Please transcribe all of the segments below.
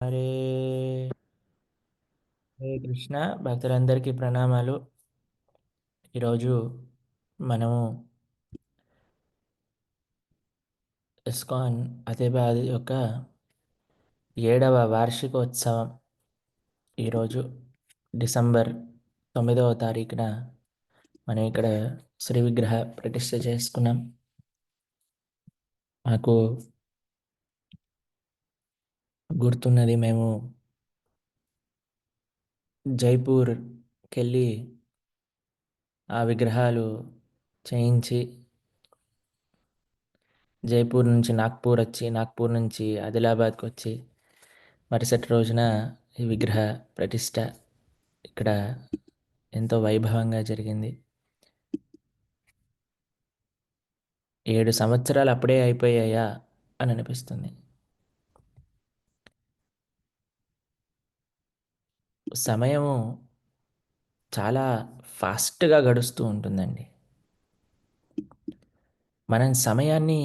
హరే హరే కృష్ణ భక్తులందరికీ ప్రణామాలు. ఈరోజు మనము ఇస్కాన్ అతిబాద్ యొక్క 7వ వార్షికోత్సవం ఈరోజు డిసెంబర్ 9వ తారీఖున మనం ఇక్కడ శ్రీ విగ్రహ ప్రతిష్ఠ చేసుకున్నాం. మాకు గుర్తున్నది, మేము జైపూర్కి వెళ్ళి ఆ విగ్రహాలు చేయించి జైపూర్ నుంచి నాగ్పూర్ వచ్చి, నాగ్పూర్ నుంచి ఆదిలాబాద్కి వచ్చి మరుసటి రోజున ఈ విగ్రహ ప్రతిష్ట ఇక్కడ ఎంతో వైభవంగా జరిగింది. 7 సంవత్సరాలు అప్పుడే అయిపోయాయా అని అనిపిస్తుంది. సమయము చాలా ఫాస్ట్గా గడుస్తూ ఉంటుందండి. మనం సమయాన్ని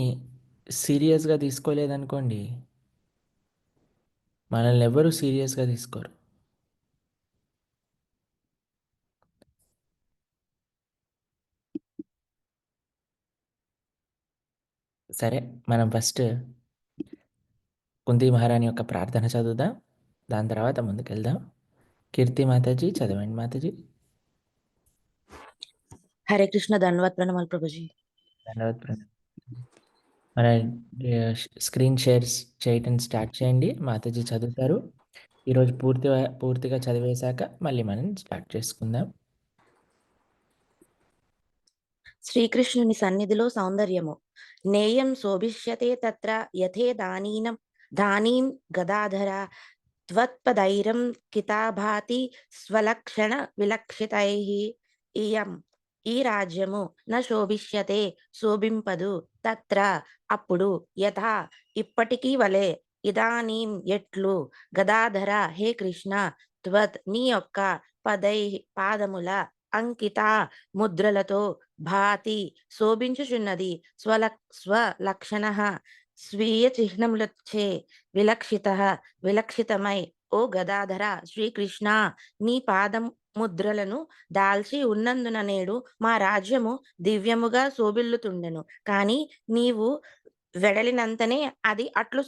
సీరియస్గా తీసుకోలేదనుకోండి, మనల్ని ఎవ్వరూ సీరియస్గా తీసుకోరు. సరే, మనం ఫస్ట్ కుంతి మహారాణి యొక్క ప్రార్థన చదువుదాం, దాని తర్వాత ముందుకెళ్దాం. కీర్తి మాతాజీ చదవండి మాతాజీ. హరే కృష్ణ, ధన్యవాద ప్రణామాలు ప్రభుజీ. ధన్యవాద ప్రణామం. మన స్క్రీన్ షేర్స్ చేయటం స్టార్ట్ చేయండి, మాతాజీ చదువుతారు. ఈరోజు పూర్తిగా చదివేశాక మళ్ళీ మనం స్టార్ట్ చేసుకుందాం. శ్రీకృష్ణుని సన్నిధిలో సౌందర్యము. నేయం శోభిష్యతే తత్ర యథే దానీం గదాధర త్వత్పదైరం కితాభాతి స్వలక్షణ విలక్షితైః. ఇయం ఈ రాజ్యము న శోభిష్యతే శోభింపదు తత్ర అప్పుడు యథా ఇప్పటికీ వలె ఇదానీం ఎట్లు గదాధర హే కృష్ణ త్వత్ నీ యొక్క పాదముల అంకిత ముద్రలతో భాతి శోభించుచున్నది స్వలక్షణ స్వీయ చిహ్నములచే విలక్షితమై ఓ గదాధర శ్రీకృష్ణ నీ పాదం ముద్రలను దాల్చి ఉన్నందున నేడు మా రాజ్యము దివ్యముగా శోభిల్లుతుండెను. కానీ నీవు వెడలినంతనే అది అట్లు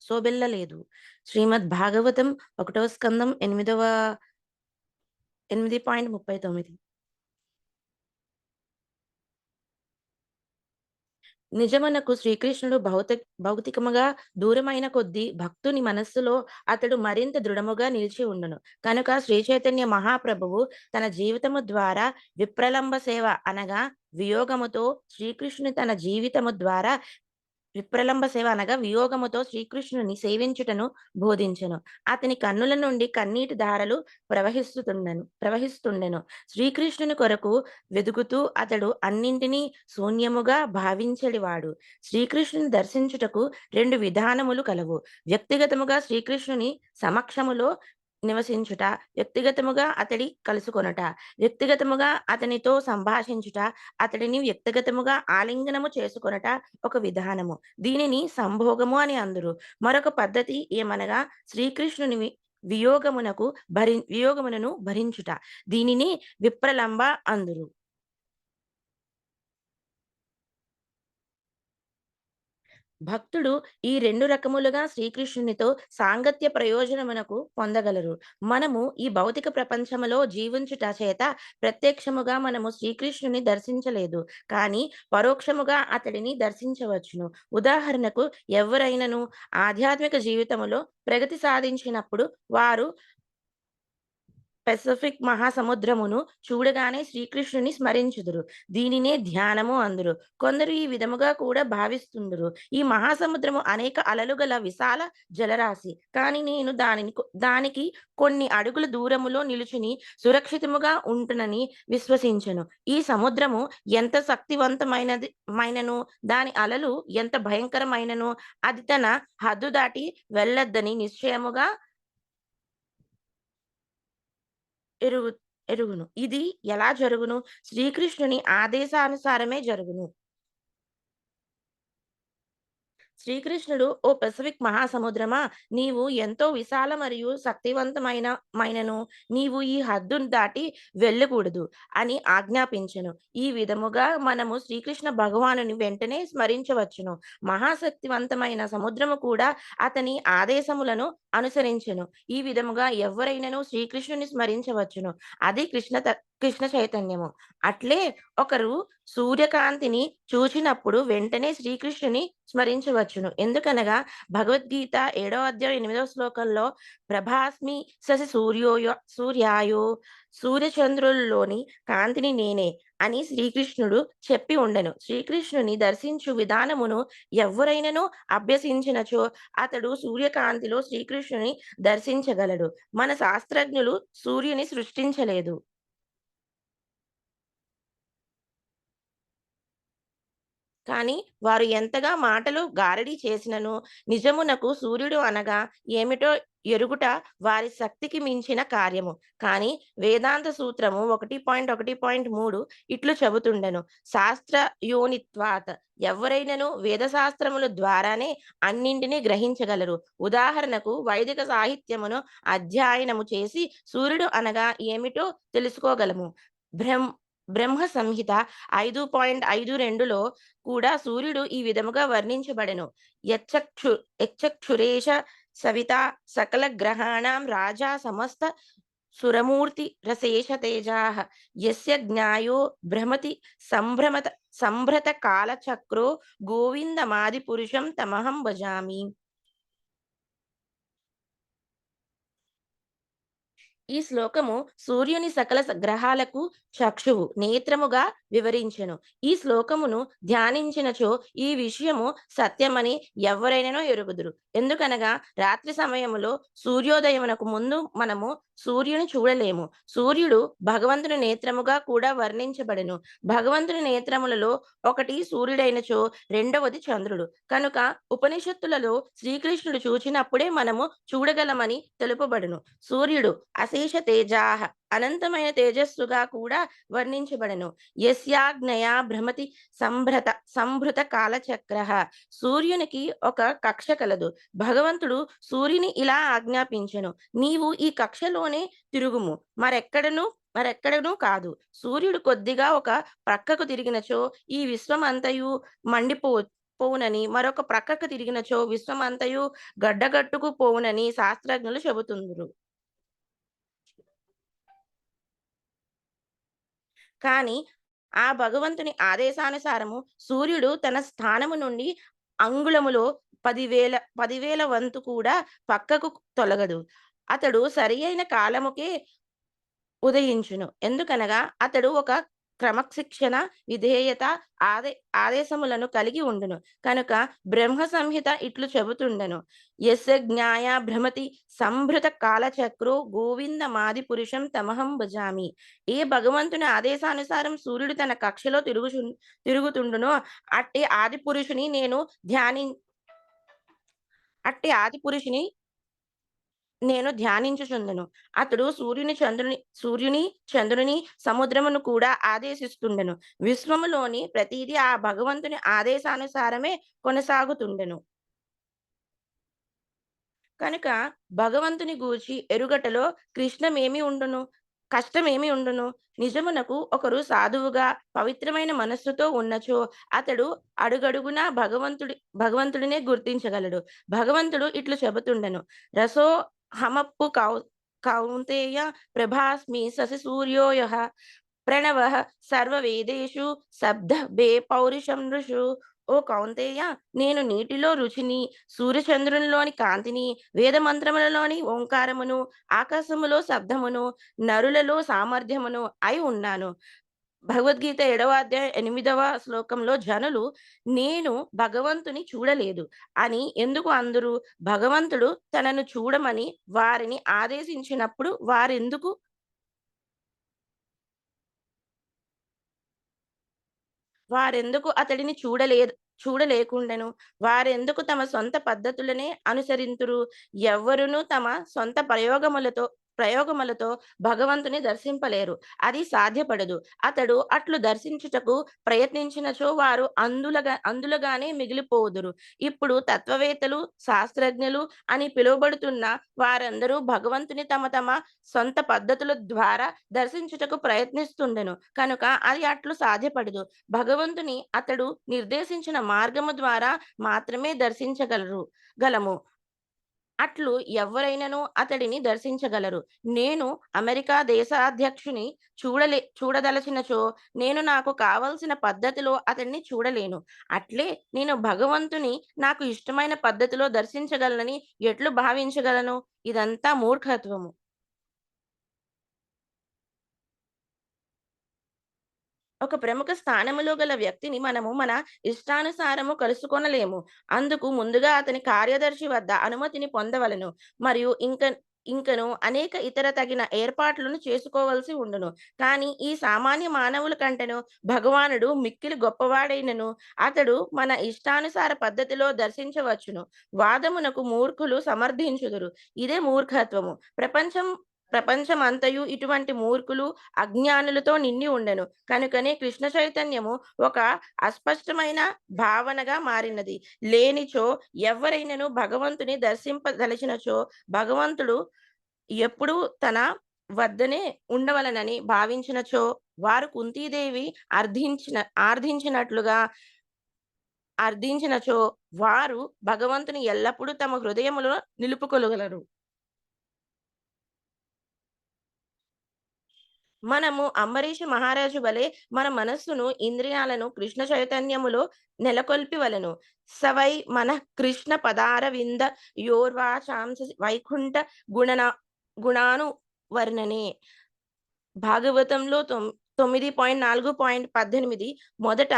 శోభిల్లలేదు. శ్రీమద్ భాగవతం 1వ స్కందం 8.39. నిజమునకు శ్రీకృష్ణుడు భౌతికముగా దూరమైన కొద్దీ భక్తుని మనస్సులో అతడు మరింత దృఢముగా నిలిచి ఉండును. కనుక శ్రీ చైతన్య మహాప్రభువు తన జీవితము ద్వారా విప్రలంబ సేవ అనగా వియోగముతో శ్రీకృష్ణుని తన జీవితము ద్వారా వియోగముతో శ్రీకృష్ణుని సేవించుటను బోధించెను. అతని కన్నుల నుండి కన్నీటి ధారలు ప్రవహిస్తుండెను. శ్రీకృష్ణుని కొరకు వెదుకుతూ అతడు అన్నింటినీ శూన్యముగా భావించడివాడు. శ్రీకృష్ణుని దర్శించుటకు 2 విధానములు కలవు. వ్యక్తిగతముగా శ్రీకృష్ణుని సమక్షములో నివసించుట, వ్యక్తిగతముగా అతడి కలుసుకొనుట. వ్యక్తిగతముగా అతనితో సంభాషించుట, అతడిని వ్యక్తిగతముగా ఆలింగనము చేసుకొనుట ఒక విధానము. దీనిని సంభోగము అని అందురు. మరొక పద్ధతి ఏమనగా శ్రీకృష్ణుని వియోగమునను భరించుట. దీనిని విప్రలంబ అందురు. భక్తుడు ఈ 2 రకములుగా శ్రీకృష్ణునితో సాంగత్య ప్రయోజనమునకు పొందగలరు. మనము ఈ భౌతిక ప్రపంచములో జీవించుట చేత ప్రత్యక్షముగా మనము శ్రీకృష్ణుని దర్శించలేదు, కానీ పరోక్షముగా అతడిని దర్శించవచ్చును. ఉదాహరణకు, ఎవరైనను ఆధ్యాత్మిక జీవితములో ప్రగతి సాధించినప్పుడు వారు పెసిఫిక్ మహాసముద్రమును చూడగానే శ్రీకృష్ణుని స్మరించుదురు. దీనినే ధ్యానము అందురు. కొందరు ఈ విధముగా కూడా భావిస్తుందురు, ఈ మహాసముద్రము అనేక అలలు గల విశాల జలరాశి, కానీ నేను దానికి కొన్ని అడుగుల దూరములో నిలుచుని సురక్షితముగా ఉంటునని విశ్వసించను. ఈ సముద్రము ఎంత శక్తివంతమైనను, దాని అలలు ఎంత భయంకరమైనను అది తన హద్దు దాటి వెళ్ళొద్దని నిశ్చయముగా ఎరుగును. ఇది ఎలా జరుగును? శ్రీకృష్ణుని ఆదేశానుసారమే జరుగును. శ్రీకృష్ణుడు, "ఓ పెసిఫిక్ మహాసముద్రమా! నీవు ఎంతో విశాల మరియు మైనను, నీవు ఈ హద్దును దాటి వెళ్ళకూడదు" అని ఆజ్ఞాపించెను. ఈ విధముగా మనము శ్రీకృష్ణ భగవానుని వెంటనే స్మరించవచ్చును. మహాశక్తివంతమైన సముద్రము కూడా అతని ఆదేశములను అనుసరించెను. ఈ విధముగా ఎవ్వరైనను శ్రీకృష్ణుని స్మరించవచ్చును. అది కృష్ణ చైతన్యము. అట్లే ఒకరు సూర్యకాంతిని చూచినప్పుడు వెంటనే శ్రీకృష్ణుని స్మరించవచ్చును. ఎందుకనగా భగవద్గీత 7వ అధ్యాయం 8వ శ్లోకంలో "ప్రభాస్మి శశి సూర్యాయో సూర్యచంద్రుల్లోని కాంతిని నేనే" అని శ్రీకృష్ణుడు చెప్పి ఉండెను. శ్రీకృష్ణుని దర్శించు విధానమును ఎవ్వరైనను అభ్యసించినచో అతడు సూర్యకాంతిలో శ్రీకృష్ణుని దర్శించగలడు. మన శాస్త్రజ్ఞులు సూర్యుని సృష్టించలేదు. కానీ వారు ఎంతగా మాటలు గారడీ చేసినను నిజమునకు సూర్యుడు అనగా ఏమిటో ఎరుగుట వారి శక్తికి మించిన కార్యము. కానీ వేదాంత సూత్రము 1.1.3 ఇట్లు చెబుతుండెను. శాస్త్ర యోనిత్వాత్, ఎవరైనను వేద శాస్త్రముల ద్వారానే అన్నింటినీ గ్రహించగలరు. ఉదాహరణకు వైదిక సాహిత్యమును అధ్యయనము చేసి సూర్యుడు అనగా ఏమిటో తెలుసుకోగలము. బ్రహ్మ బ్రహ్మ సంహిత 5.52లో కూడా సూర్యుడు ఈ విధముగా వర్ణించబడెను. యచ్చక్షు యచ్చక్షురేష సవితా సకల గ్రహాణాం రాజా సమస్త సురమూర్తి రసేష తేజాః యస్య జ్ఞాయో భ్రమతి సంభ్రమత సంభ్రత కాలచక్రో గోవిందమాది పురుషం తమహం భజామి. ఈ శ్లోకము సూర్యుని సకల గ్రహాలకు చక్షువు నేత్రముగా వివరించెను. ఈ శ్లోకమును ధ్యానించినచో ఈ విషయము సత్యమని ఎవ్వరైనను ఎరుగుదురు. ఎందుకనగా రాత్రి సమయములో సూర్యోదయమునకు ముందు మనము సూర్యుని చూడలేము. సూర్యుడు భగవంతుని నేత్రముగా కూడా వర్ణించబడెను. భగవంతుని నేత్రములలో ఒకటి సూర్యుడైనచో రెండవది చంద్రుడు. కనుక ఉపనిషత్తులలో శ్రీకృష్ణుడు చూచినప్పుడే మనము చూడగలమని తెలుపబడును. సూర్యుడు అశేష తేజాః, అనంతమైన తేజస్సుగా కూడా వర్ణించబడెను. యస్యాజ్ఞయా భ్రమతి సంభృత కాలచక్రః, సూర్యునికి ఒక కక్ష కలదు. భగవంతుడు సూర్యుని ఇలా ఆజ్ఞాపించెను, నీవు ఈ కక్షలోనే తిరుగుము, మరెక్కడను కాదు. సూర్యుడు కొద్దిగా ఒక ప్రక్కకు తిరిగినచో ఈ విశ్వమంతయు పోవునని, మరొక ప్రక్కకు తిరిగినచో విశ్వమంతయు గడ్డగట్టుకు పోవునని శాస్త్రజ్ఞులు చెబుతుందురు. కానీ ఆ భగవంతుని ఆదేశానుసారము సూర్యుడు తన స్థానము నుండి అంగుళములో 10,000 వంతు కూడా పక్కకు తొలగడు. అతడు సరియైన కాలముకే ఉదయించును. ఎందుకనగా అతడు ఒక క్రమశిక్షణ, విధేయత, ఆదే ఆదేశములను కలిగి ఉండును. కనుక బ్రహ్మ సంహిత ఇట్లు చెబుతుండెను. యస్య జ్ఞాయ భ్రమతి సంభృత కాలచక్రో గోవిందమాది పురుషం తమహం భజామి. ఏ భగవంతుని ఆదేశానుసారం సూర్యుడు తన కక్షలో తిరుగుతుండునో అట్టి ఆది పురుషుని నేను ధ్యాని అట్టి ఆది పురుషుని నేను ధ్యానించుచుందును. అతడు సూర్యుని, చంద్రుని, సముద్రమును కూడా ఆదేశిస్తుండెను. విశ్వములోని ప్రతీదీ ఆ భగవంతుని ఆదేశానుసారమే కొనసాగుతుండెను. కనుక భగవంతుని గూర్చి ఎరుగటలో కృష్ణమేమి ఉండును? కష్టమేమి ఉండును? నిజమునకు ఒకరు సాధువుగా పవిత్రమైన మనస్సుతో ఉన్నచో అతడు అడుగడుగునా భగవంతుడినే గుర్తించగలడు. భగవంతుడు ఇట్లు చెబుతుండెను. రసో హమప్పు కౌంతేయ ప్రభాస్మి శశి సూర్యోయః ప్రణవః సర్వవేదేషు శబ్దః పౌరుషం నృషు. ఓ కౌంతేయ, నేను నీటిలో రుచిని, సూర్యచంద్రునిలోని కాంతిని, వేద మంత్రములలోని ఓంకారమును, ఆకాశములో శబ్దమును, నరులలో సామర్థ్యమును అయి ఉన్నాను. భగవద్గీత 7వ అధ్యాయం 8వ శ్లోకంలో జనులు నేను భగవంతుని చూడలేదు అని ఎందుకు అందురు? భగవంతుడు తనను చూడమని వారిని ఆదేశించినప్పుడు వారెందుకు అతడిని చూడలేకుండెను? వారెందుకు తమ సొంత పద్ధతులనే అనుసరింతురు? ఎవ్వరును తమ సొంత ప్రయోగములతో ప్రయోగములతో భగవంతుని దర్శింపలేరు. అది సాధ్యపడదు. అతడు అట్లు దర్శించుటకు ప్రయత్నించినచో వారు అందులుగానే మిగిలిపోవుదురు. ఇప్పుడు తత్వవేత్తలు, శాస్త్రజ్ఞులు అని పిలువబడుతున్న వారందరూ భగవంతుని తమ తమ సొంత పద్ధతుల ద్వారా దర్శించుటకు ప్రయత్నిస్తుండెను. కనుక అది అట్లు సాధ్యపడదు. భగవంతుని అతడు నిర్దేశించిన మార్గము ద్వారా మాత్రమే గలము. అట్లు ఎవ్వరైనను అతడిని దర్శించగలరు. నేను అమెరికా దేశాధ్యక్షుని చూడదలచినచో, నేను నాకు కావలసిన పద్ధతిలో అతడిని చూడలేను. అట్లే నేను భగవంతుని నాకు ఇష్టమైన పద్ధతిలో దర్శించగలనని ఎట్లు భావించగలను? ఇదంతా మూర్ఖత్వము. ఒక ప్రముఖ స్థానములో గల వ్యక్తిని మనము మన ఇష్టానుసారము కలుసుకొనలేము. అందుకు ముందుగా అతని కార్యదర్శి వద్ద అనుమతిని పొందవలెను. మరియు ఇంకను అనేక ఇతర తగిన ఏర్పాట్లను చేసుకోవలసి ఉండును. కానీ ఈ సామాన్య మానవుల కంటెను భగవానుడు మిక్కిలి గొప్పవాడైనను అతడు మన ఇష్టానుసార పద్ధతిలో దర్శించవచ్చును. వాదమునకు మూర్ఖులు సమర్థించుదురు. ఇదే మూర్ఖత్వము. ప్రపంచమంతయు ఇటువంటి మూర్ఖులు, అజ్ఞానులతో నిండి ఉండెను. కనుకనే కృష్ణ చైతన్యము ఒక అస్పష్టమైన భావనగా మారినది. లేనిచో ఎవ్వరైనను భగవంతుని దర్శింపదలచినచో భగవంతుడు ఎప్పుడూ తన వద్దనే ఉండవలెనని భావించినచో వారు కుంతీదేవి ఆర్థించినట్లుగా అర్థించినచో వారు భగవంతుని ఎల్లప్పుడూ తమ హృదయములో నిలుపుకొలగలరు. మనము అంబరీష మహారాజు వలె మన మనస్సును, ఇంద్రియాలను కృష్ణ చైతన్యములో నెలకొల్పివలెను. సవై మనః కృష్ణ పదారవింద యోర్వాచాంస వైకుంఠ గుణన గుణానువర్ణనే. భాగవతంలో 9.4.18 మొదట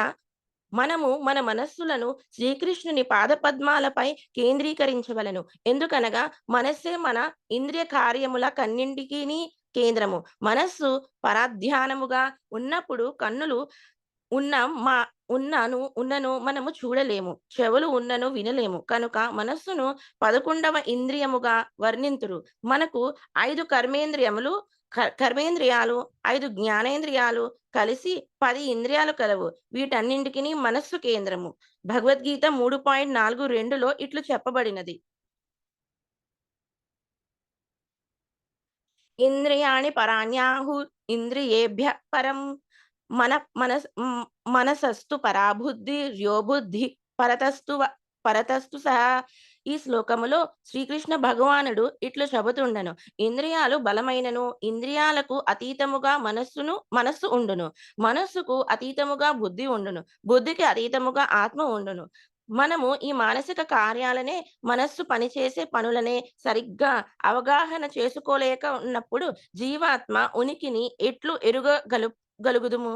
మనము మన మనస్సులను శ్రీకృష్ణుని పాదపద్మాలపై కేంద్రీకరించవలెను. ఎందుకనగా మనస్సే మన ఇంద్రియ కార్యముల కన్నింటికిని కేంద్రము. మనస్సు పరధ్యానముగా ఉన్నప్పుడు కన్నులు ఉన్న మా ఉన్నను మనము చూడలేము. చెవులు ఉన్నను వినలేము. కనుక మనస్సును 11వ ఇంద్రియముగా వర్ణింతురు. మనకు 5 కర్మేంద్రియాలు, 5 జ్ఞానేంద్రియాలు కలిసి 10 ఇంద్రియాలు కలవు. వీటన్నింటికిని మనస్సు కేంద్రము. భగవద్గీత 3.42లో ఇట్లు చెప్పబడినది. ఇంద్రియాణి పరాణ్యాహు ఇంద్రియేభ్య పరం మన మనస్ మ్, మనసస్తు పరాబుద్ధి ర్యోబుద్ధి పరతస్తు సహా. ఈ శ్లోకములో శ్రీకృష్ణ భగవానుడు ఇట్లు చెబుతుండెను. ఇంద్రియాలు బలమైనను ఇంద్రియాలకు అతీతముగా మనస్సు ఉండును. మనస్సుకు అతీతముగా బుద్ధి ఉండును. బుద్ధికి అతీతముగా ఆత్మ ఉండును. మనము ఈ మానసిక కార్యాలనే, మనస్సు పనిచేసే పనులనే సరిగ్గా అవగాహన చేసుకోలేక ఉన్నప్పుడు జీవాత్మ ఉనికిని ఎట్లు గలుగుదుము?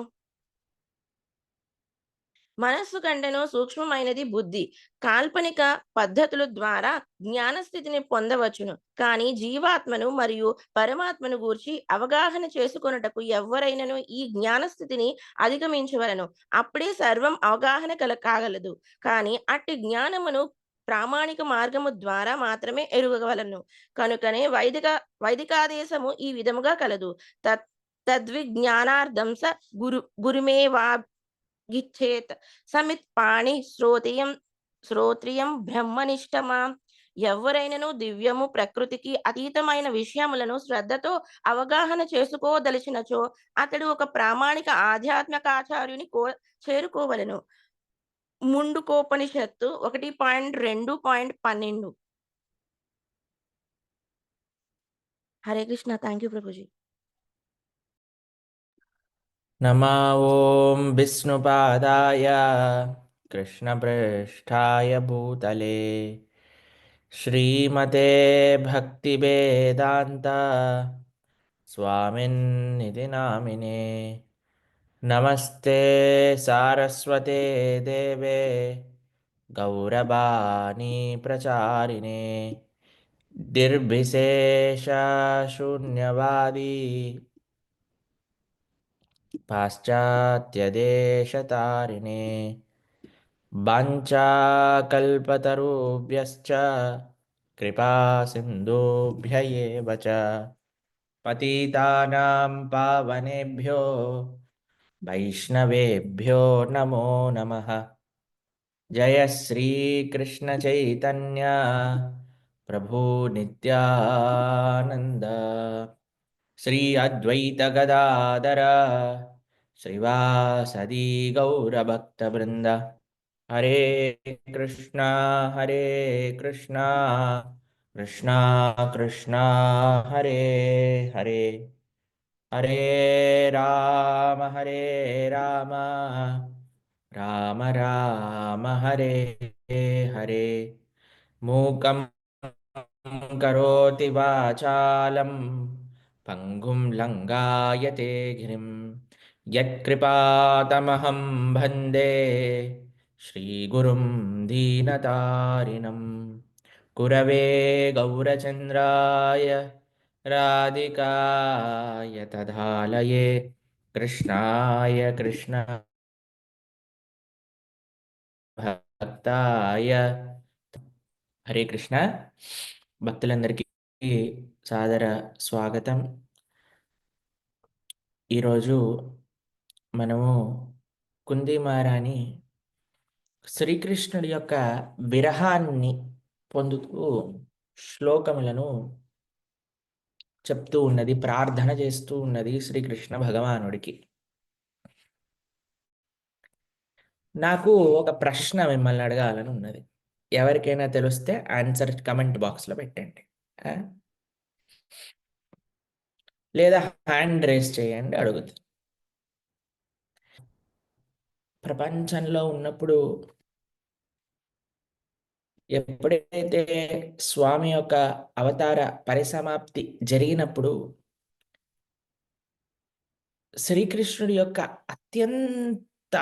మనస్సు కంటెను సూక్ష్మమైనది బుద్ధి. కాల్పనిక పద్ధతుల ద్వారా జ్ఞాన స్థితిని పొందవచ్చును. కానీ జీవాత్మను మరియు పరమాత్మను గూర్చి అవగాహన చేసుకొనుటకు ఎవ్వరైనను ఈ జ్ఞాన స్థితిని అధిగమించవలెను. అప్పుడే సర్వం అవగాహన కాగలదు. కానీ అట్టి జ్ఞానమును ప్రామాణిక మార్గము ద్వారా మాత్రమే ఎరుగవలను. కనుకనే వైదికాదేశము ఈ విధముగా కలదు. తద్విజ్ఞానార్థం గురుమేవా గిచ్చేత్ సమిత్ పాణి శ్రోత్రియం బ్రహ్మనిష్టమా. ఎవరైనను దివ్యము ప్రకృతికి అతీతమైన విషయములను శ్రద్ధతో అవగాహన చేసుకోదలిచినచో అతడు ఒక ప్రామాణిక ఆధ్యాత్మికాచార్యుని చేరుకోవలెను. ముండుకోపనిషత్తు 1.2.12. హరే కృష్ణ. Thank you Prabhuji. नमः ॐ विष्णुपादाय कृष्णप्रेष्ठाय भूतले श्रीमते भक्तिवेदान्त स्वामिन्निति नामिने। नमस्ते सारस्वते देवे गौरवाणी प्रचारिणे निर्विशेषशून्यवादी पाश्चात्यदेशतारिणे वाञ्छाकल्पतरुभ्यश्च कृपा सिन्धुभ्य एव च पतितानां पावनेभ्यो वैष्णवेभ्यो नमो नमः। जय श्री कृष्ण चैतन्य प्रभु नित्यानंद, श्री अद्वैत गदाधर श्रीवासदि गौरभक्तवृंद। हरे कृष्णा हरे कृष्णा कृष्णा कृष्णा हरे हरे, हरे राम राम राम हरे हरे। मूकं करोति वाचालं पङ्गुं लङ्घयते गिरिं, यत्कृपातमहं वन्दे श्रीगुरुं दीनतारिणं। गुरवे गौरचन्द्राय राधिकाय तदालये कृष्णाय कृष्ण భక్తాయ। హరే కృష్ణ భక్తులందరికీ సాదర స్వాగతం. ఈరోజు మనము కుంతి మహారాణి శ్రీకృష్ణుడి యొక్క విరహాన్ని పొందుతూ శ్లోకములను చెప్తూ ఉన్నది, ప్రార్థన చేస్తూ ఉన్నది శ్రీకృష్ణ భగవానుడికి. నాకు ఒక ప్రశ్న మిమ్మల్ని అడగాలని ఉన్నది. ఎవరికైనా తెలిస్తే ఆన్సర్ కమెంట్ బాక్స్లో పెట్టండి, లేదా హ్యాండ్ రేస్ చేయండి, అడుగుతుంది. ప్రపంచంలో ఉన్నప్పుడు ఎప్పుడైతే స్వామి యొక్క అవతార పరిసమాప్తి జరిగినప్పుడు శ్రీకృష్ణుడి యొక్క అత్యంత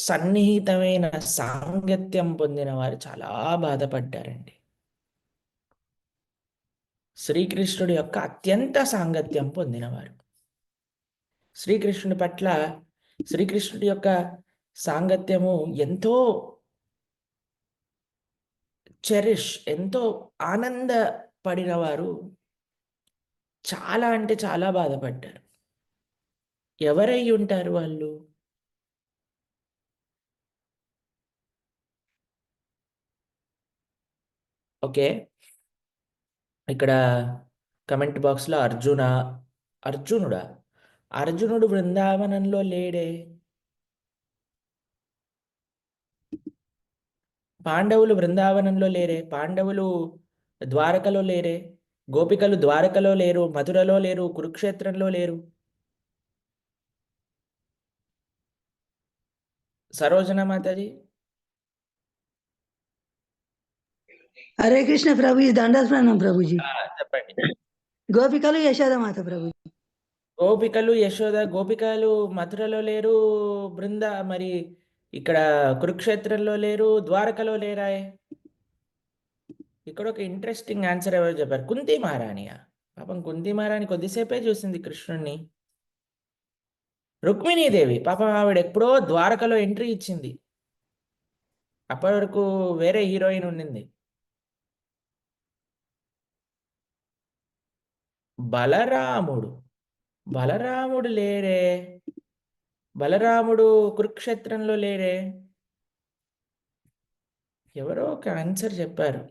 సన్నిహితమైన సాంగత్యం పొందిన వారు చాలా బాధపడ్డారండి. శ్రీకృష్ణుడి యొక్క అత్యంత సాంగత్యం పొందినవారు, శ్రీకృష్ణుడి పట్ల శ్రీకృష్ణుడి యొక్క సాంగత్యము ఎంతో ఎంతో ఆనందపడిన వారు చాలా అంటే చాలా బాధపడ్డారు. ఎవరై ఉంటారు వాళ్ళు? ఓకే, ఇక్కడ కమెంట్ బాక్స్లో అర్జునుడా? అర్జునుడు బృందావనంలో లేడే. పాండవులు బృందావనంలో లేరే, పాండవులు ద్వారకలో లేరే, గోపికలు ద్వారకలో లేరు, మధురలో లేరు, కురుక్షేత్రంలో లేరు. సరోజన మాతాజీ. హరే కృష్ణ ప్రభుజీ, దండాస్మరణం ప్రభుజీ. చెప్పండి. గోపికలు యశోదమాత ప్రభుజీ. గోపికలు మథురలో లేరు, మరి ఇక్కడ కురుక్షేత్రంలో లేరు, ద్వారకలో లేరాయే. ఇక్కడ ఒక ఇంట్రెస్టింగ్ ఆన్సర్ ఎవరు చెప్పారు? కుంతి మహారాణియా? పాపం కుంతి మహారాణి కొద్దిసేపే చూసింది కృష్ణుణ్ణి. రుక్మిణీదేవి పాపం ఆవిడ ఎప్పుడో ద్వారకలో ఎంట్రీ ఇచ్చింది, అప్పటి వరకు వేరే హీరోయిన్ ఉండింది. బలరాముడు లేరే, బలరాముడు కురుక్షేత్రంలో లేరే. ఎవరో ఒక ఆన్సర్ చెప్పారు.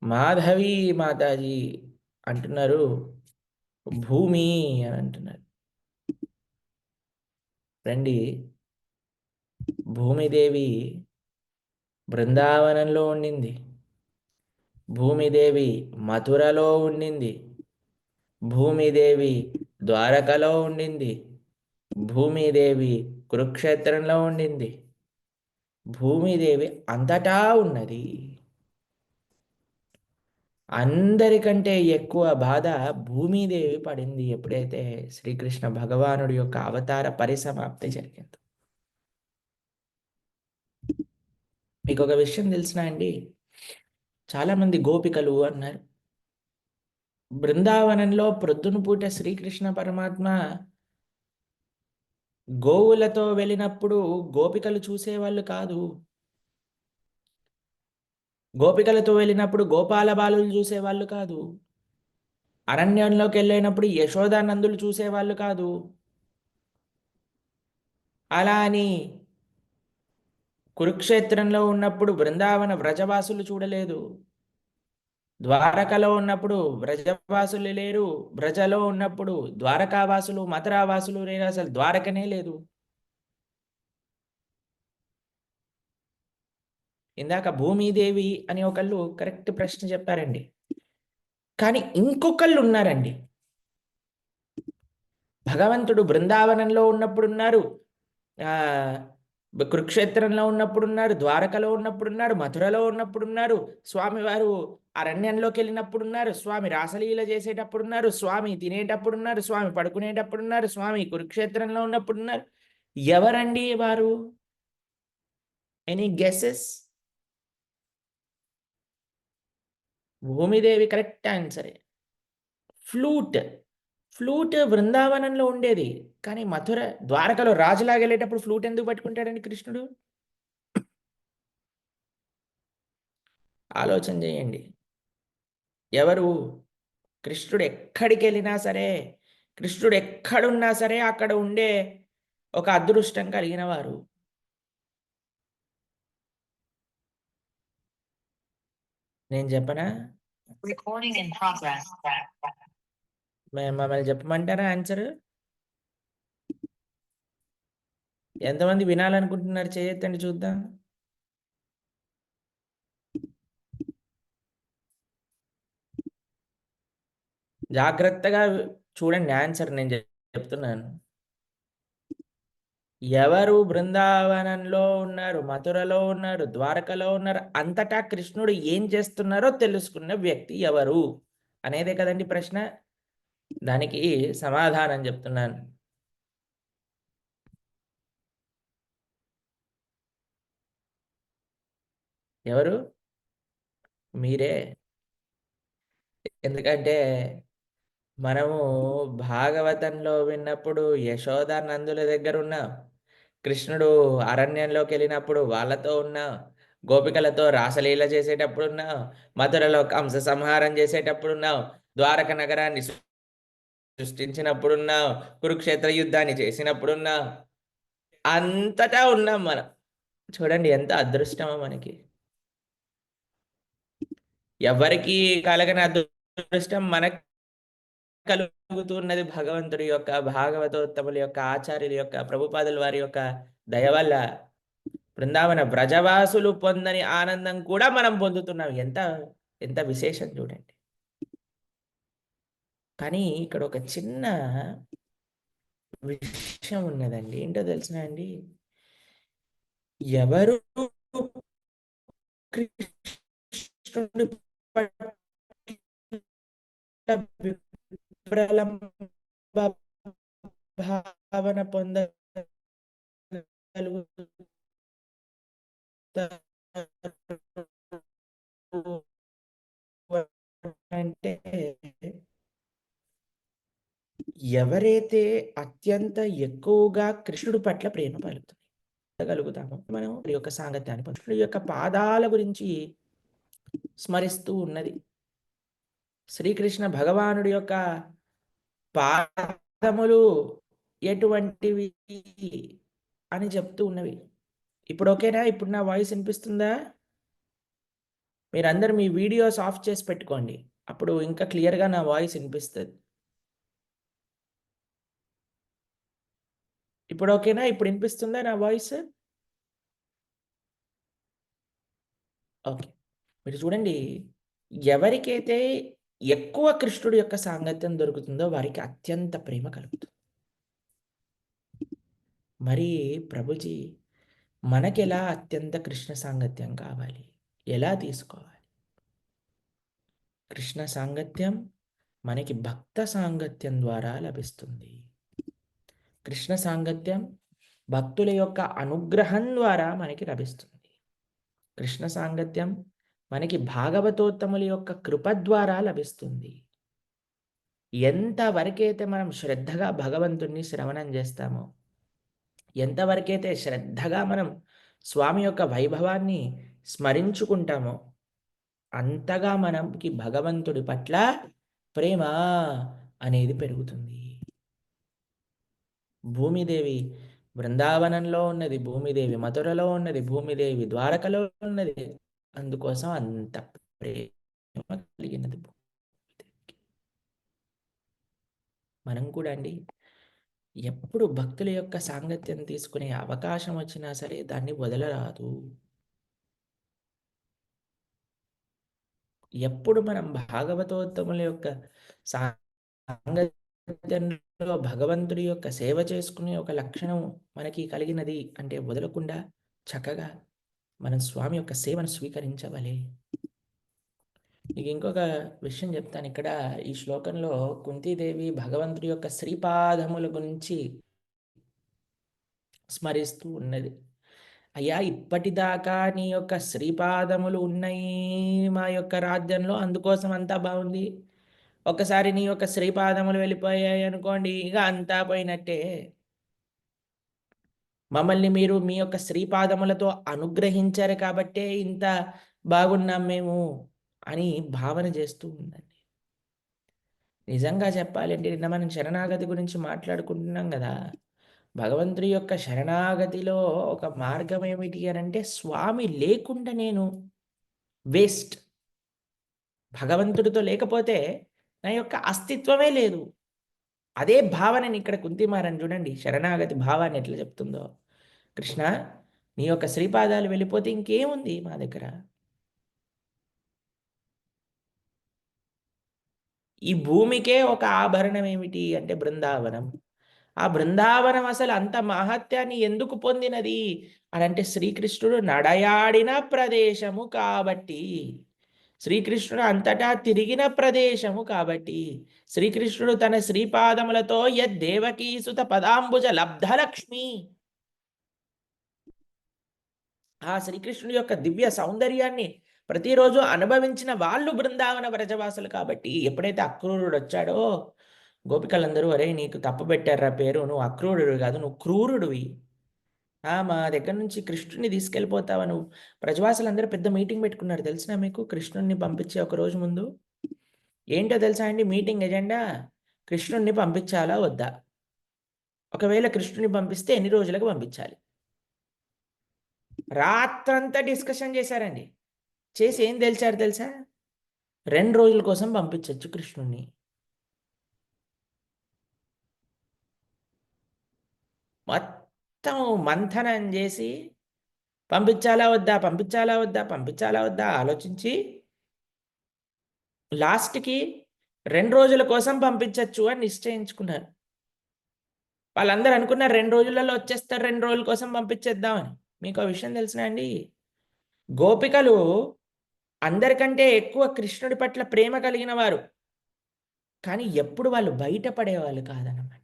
మాధవి మాతాజీ అంటున్నారు, భూమి అని అంటున్నారు. రండి, భూమిదేవి బృందావనంలో ఉండింది, భూమిదేవి మథురలో ఉండింది, భూమిదేవి ద్వారకలో ఉండింది, భూమిదేవి కురుక్షేత్రంలో ఉండింది, భూమిదేవి అంతటా ఉన్నది. అందరికంటే ఎక్కువ బాధ భూమిదేవి పడింది ఎప్పుడైతే శ్రీకృష్ణ భగవానుడి యొక్క అవతార పరిసమాప్తి జరిగింది. మీకు ఒక విషయం తెలిసినా అండి, చాలామంది గోపికలు అన్నారు. బృందావనంలో ప్రొద్దున పూట శ్రీకృష్ణ పరమాత్మ గోవులతో వెళ్ళినప్పుడు గోపికలు చూసేవాళ్ళు కాదు, గోపికలతో వెళ్ళినప్పుడు గోపాల బాలులు చూసేవాళ్ళు కాదు. అరణ్యంలోకి వెళ్ళినప్పుడు యశోదానందులు చూసేవాళ్ళు కాదు. అలా అని కురుక్షేత్రంలో ఉన్నప్పుడు బృందావన వ్రజవాసులు చూడలేదు. ద్వారకలో ఉన్నప్పుడు వ్రజవాసులు లేరు. బ్రజలో ఉన్నప్పుడు ద్వారకావాసులు మథురావాసులు లేరు. అసలు ద్వారకనే లేదు. ఇందాక భూమిదేవి అని ఒకళ్ళు కరెక్ట్ ప్రశ్న చెప్పారండి. కానీ ఇంకొకళ్ళు ఉన్నారండి. భగవంతుడు బృందావనంలో ఉన్నప్పుడు ఉన్నారు, కురుక్షేత్రంలో ఉన్నప్పుడు ఉన్నారు, ద్వారకలో ఉన్నప్పుడు ఉన్నారు, మథురలో ఉన్నప్పుడు ఉన్నారు, స్వామివారు అరణ్యంలోకి వెళ్ళినప్పుడు ఉన్నారు, స్వామి రాసలీల చేసేటప్పుడు ఉన్నారు, స్వామి తినేటప్పుడు ఉన్నారు, స్వామి పడుకునేటప్పుడు ఉన్నారు, స్వామి కురుక్షేత్రంలో ఉన్నప్పుడు ఉన్నారు. ఎవరండి వారు? Any guesses? భూమిదేవి కరెక్ట్ ఆన్సరే. ఫ్లూట్ బృందావనంలో ఉండేది, కానీ మథుర ద్వారకలో రాజులాగా వెళ్ళేటప్పుడు ఫ్లూట్ ఎందుకు పట్టుకుంటాడండి కృష్ణుడు? ఆలోచన చేయండి. ఎవరు? కృష్ణుడు ఎక్కడికి వెళ్ళినా సరే, కృష్ణుడు ఎక్కడున్నా సరే అక్కడ ఉండే ఒక అదృష్టం కలిగిన వారు. నేను చెప్పనా? మమ్మల్ని చెప్పమంటారా ఆన్సర్? ఎంతమంది వినాలనుకుంటున్నారు చేయొద్దండి చూద్దాం. జాగ్రత్తగా చూడండి ఆన్సర్ నేను చెప్తున్నాను. ఎవరు బృందావనంలో ఉన్నారు, మథురలో ఉన్నారు, ద్వారకలో ఉన్నారు, అంతటా కృష్ణుడు ఏం చేస్తున్నారో తెలుసుకున్న వ్యక్తి ఎవరు అనేదే కదండి ప్రశ్న. దానికి సమాధానం చెప్తున్నాను. ఎవరు? మీరే. ఎందుకంటే మనము భాగవతంలో విన్నప్పుడు యశోద నందుల దగ్గర ఉన్నాం, కృష్ణుడు అరణ్యంలోకి వెళ్ళినప్పుడు వాళ్ళతో ఉన్నాం, గోపికలతో రాసలీల చేసేటప్పుడు ఉన్నాం, మథురలో కంస సంహారం చేసేటప్పుడు ఉన్నాం, ద్వారక నగరాన్ని సృష్టించినప్పుడు ఉన్నాం, కురుక్షేత్ర యుద్ధాన్ని చేసినప్పుడు ఉన్నాం, అంతటా ఉన్నాం మనం. చూడండి ఎంత అదృష్టమో మనకి. ఎవరికి కలగని అదృష్టం మనకి కలుగుతున్నది భగవంతుడి యొక్క, భాగవతోత్తముల యొక్క, ఆచార్యుల యొక్క, ప్రభుపాదుల వారి యొక్క దయ వల్ల. బృందావన వ్రజవాసులు పొందని ఆనందం కూడా మనం పొందుతున్నాం. ఎంత ఎంత విశేషం చూడండి. కానీ ఇక్కడ ఒక చిన్న విషయం ఉన్నదండి. ఏంటో తెలిసిన అండి? ఎవరు కృష్ణుడి భావన అంటే ఎవరైతే అత్యంత ఎక్కువగా కృష్ణుడి పట్ల ప్రేమ పలుకుతామో మనం ఈ యొక్క సాంగత్యాన్ని కృష్ణుడి యొక్క పాదాల గురించి స్మరిస్తూ ఉన్నది. శ్రీకృష్ణ భగవానుడి యొక్క పాదములు ఎటువంటివి అని చెప్తూ ఉన్నవి. ఇప్పుడు ఓకేనా? ఇప్పుడు నా వాయిస్ వినిపిస్తుందా? మీరందరూ మీ వీడియోస్ ఆఫ్ చేసి పెట్టుకోండి, అప్పుడు ఇంకా క్లియర్గా నా వాయిస్ వినిపిస్తుంది. ఇప్పుడు ఓకేనా? ఇప్పుడు వినిపిస్తుందా నా వాయిస్? ఓకే. మీరు చూడండి, ఎవరికైతే ఎక్కువ కృష్ణుడి యొక్క సాంగత్యం దొరుకుతుందో వారికి అత్యంత ప్రేమ కలుగుతుంది. మరి ప్రభుజీ మనకెలా అత్యంత కృష్ణ సాంగత్యం కావాలి? ఎలా తీసుకోవాలి? కృష్ణ సాంగత్యం మనకి భక్త సాంగత్యం ద్వారా లభిస్తుంది. కృష్ణ సాంగత్యం భక్తుల యొక్క అనుగ్రహం ద్వారా మనకి లభిస్తుంది. కృష్ణ సాంగత్యం మనకి భాగవతోత్తముల యొక్క కృప ద్వారా లభిస్తుంది. ఎంతవరకైతే మనం శ్రద్ధగా భగవంతుణ్ణి శ్రవణం చేస్తామో, ఎంతవరకైతే శ్రద్ధగా మనం స్వామి యొక్క వైభవాన్ని స్మరించుకుంటామో, అంతగా మనకి భగవంతుడి పట్ల ప్రేమ అనేది పెరుగుతుంది. భూమిదేవి బృందావనంలో ఉన్నది, భూమిదేవి మధురలో ఉన్నది, భూమిదేవి ద్వారకలో ఉన్నది. అందుకోసం అంత ప్రేమ కలిగినది భూమిదేవికి. మనం కూడా అండి ఎప్పుడు భక్తుల యొక్క సాంగత్యం తీసుకునే అవకాశం వచ్చినా సరే దాన్ని వదలరాదు. ఎప్పుడు మనం భాగవతోత్తముల యొక్క సాంగత్యంలో భగవంతుడి యొక్క సేవ చేసుకునే ఒక లక్షణం మనకి కలిగినది అంటే వదలకుండా చక్కగా మనం స్వామి యొక్క సేవను స్వీకరించవలే. మీకు ఇంకొక విషయం చెప్తాను. ఇక్కడ ఈ శ్లోకంలో కుంతీదేవి భగవంతుడి యొక్క శ్రీపాదముల గురించి స్మరిస్తూ ఉన్నది. అయ్యా, ఇప్పటిదాకా నీ యొక్క శ్రీపాదములు ఉన్నాయి మా యొక్క రాజ్యంలో, అందుకోసం అంతా బాగుంది. ఒకసారి నీ యొక్క శ్రీపాదములు వెళ్ళిపోయాయి అనుకోండి, ఇక అంతా పోయినట్టే. మమ్మల్ని మీరు మీ యొక్క శ్రీపాదములతో అనుగ్రహించారు కాబట్టే ఇంత బాగున్నాం మేము అని భావన చేస్తూ ఉందండి. నిజంగా చెప్పాలంటే నిన్న మనం శరణాగతి గురించి మాట్లాడుకుంటున్నాం కదా. భగవంతుడి యొక్క శరణాగతిలో ఒక మార్గం ఏమిటి అని అంటే, స్వామి లేకుండా నేను వేస్ట్. భగవంతుడితో లేకపోతే నా యొక్క అస్తిత్వమే లేదు. అదే భావనని ఇక్కడ కుంతిమారని చూడండి, శరణాగతి భావాన్ని ఎట్లా చెప్తుందో. కృష్ణ, నీ యొక్క శ్రీపాదాలు వెళ్ళిపోతే ఇంకేముంది మా దగ్గర? ఈ భూమికే ఒక ఆభరణం ఏమిటి అంటే బృందావనం. ఆ బృందావనం అసలు అంత మహత్యాన్ని ఎందుకు పొందినది అని అంటే, శ్రీకృష్ణుడు నడయాడిన ప్రదేశము కాబట్టి, శ్రీకృష్ణుడు అంతటా తిరిగిన ప్రదేశము కాబట్టి, శ్రీకృష్ణుడు తన శ్రీపాదములతో యద్దేవకీసుత పదాంబుజ లబ్ధలక్ష్మి, ఆ శ్రీకృష్ణుడి యొక్క దివ్య సౌందర్యాన్ని ప్రతిరోజు అనుభవించిన వాళ్ళు బృందావన వ్రజవాసులు కాబట్టి, ఎప్పుడైతే అక్రూరుడు వచ్చాడో గోపికలందరూ, అరే నీకు తప్పు పెట్టారా పేరు, నువ్వు అక్రూరుడు కాదు, నువ్వు క్రూరుడివి. మా దగ్గర నుంచి కృష్ణుడిని తీసుకెళ్ళిపోతావా నువ్వు? ప్రజవాసులందరూ పెద్ద మీటింగ్ పెట్టుకున్నారు తెలిసినా మీకు, కృష్ణుడిని పంపించే ఒక రోజు ముందు. ఏంటో తెలుసా అండి మీటింగ్ ఎజెండా? కృష్ణుడిని పంపించాలా వద్దా, ఒకవేళ కృష్ణుడిని పంపిస్తే ఎన్ని రోజులకు పంపించాలి. రాత్రంతా డిస్కషన్ చేశారండి. చేసి ఏం తెలిసారు తెలుసా? 2 రోజుల కోసం పంపించవచ్చు కృష్ణుడిని. మొత్తం మంథనం చేసి పంపించాలా వద్దా, పంపించాలా వద్దా, పంపించాలా వద్దా ఆలోచించి లాస్ట్కి 2 రోజుల కోసం పంపించవచ్చు అని నిశ్చయించుకున్నారు. వాళ్ళందరూ అనుకున్నారు 2 రోజులలో వచ్చేస్తారు, 2 రోజుల కోసం పంపించేద్దామని. మీకు ఆ విషయం తెలిసిన అండి, గోపికలు అందరికంటే ఎక్కువ కృష్ణుడి పట్ల ప్రేమ కలిగిన వారు, కానీ ఎప్పుడు వాళ్ళు బయటపడేవాళ్ళు కాదన్నమాట.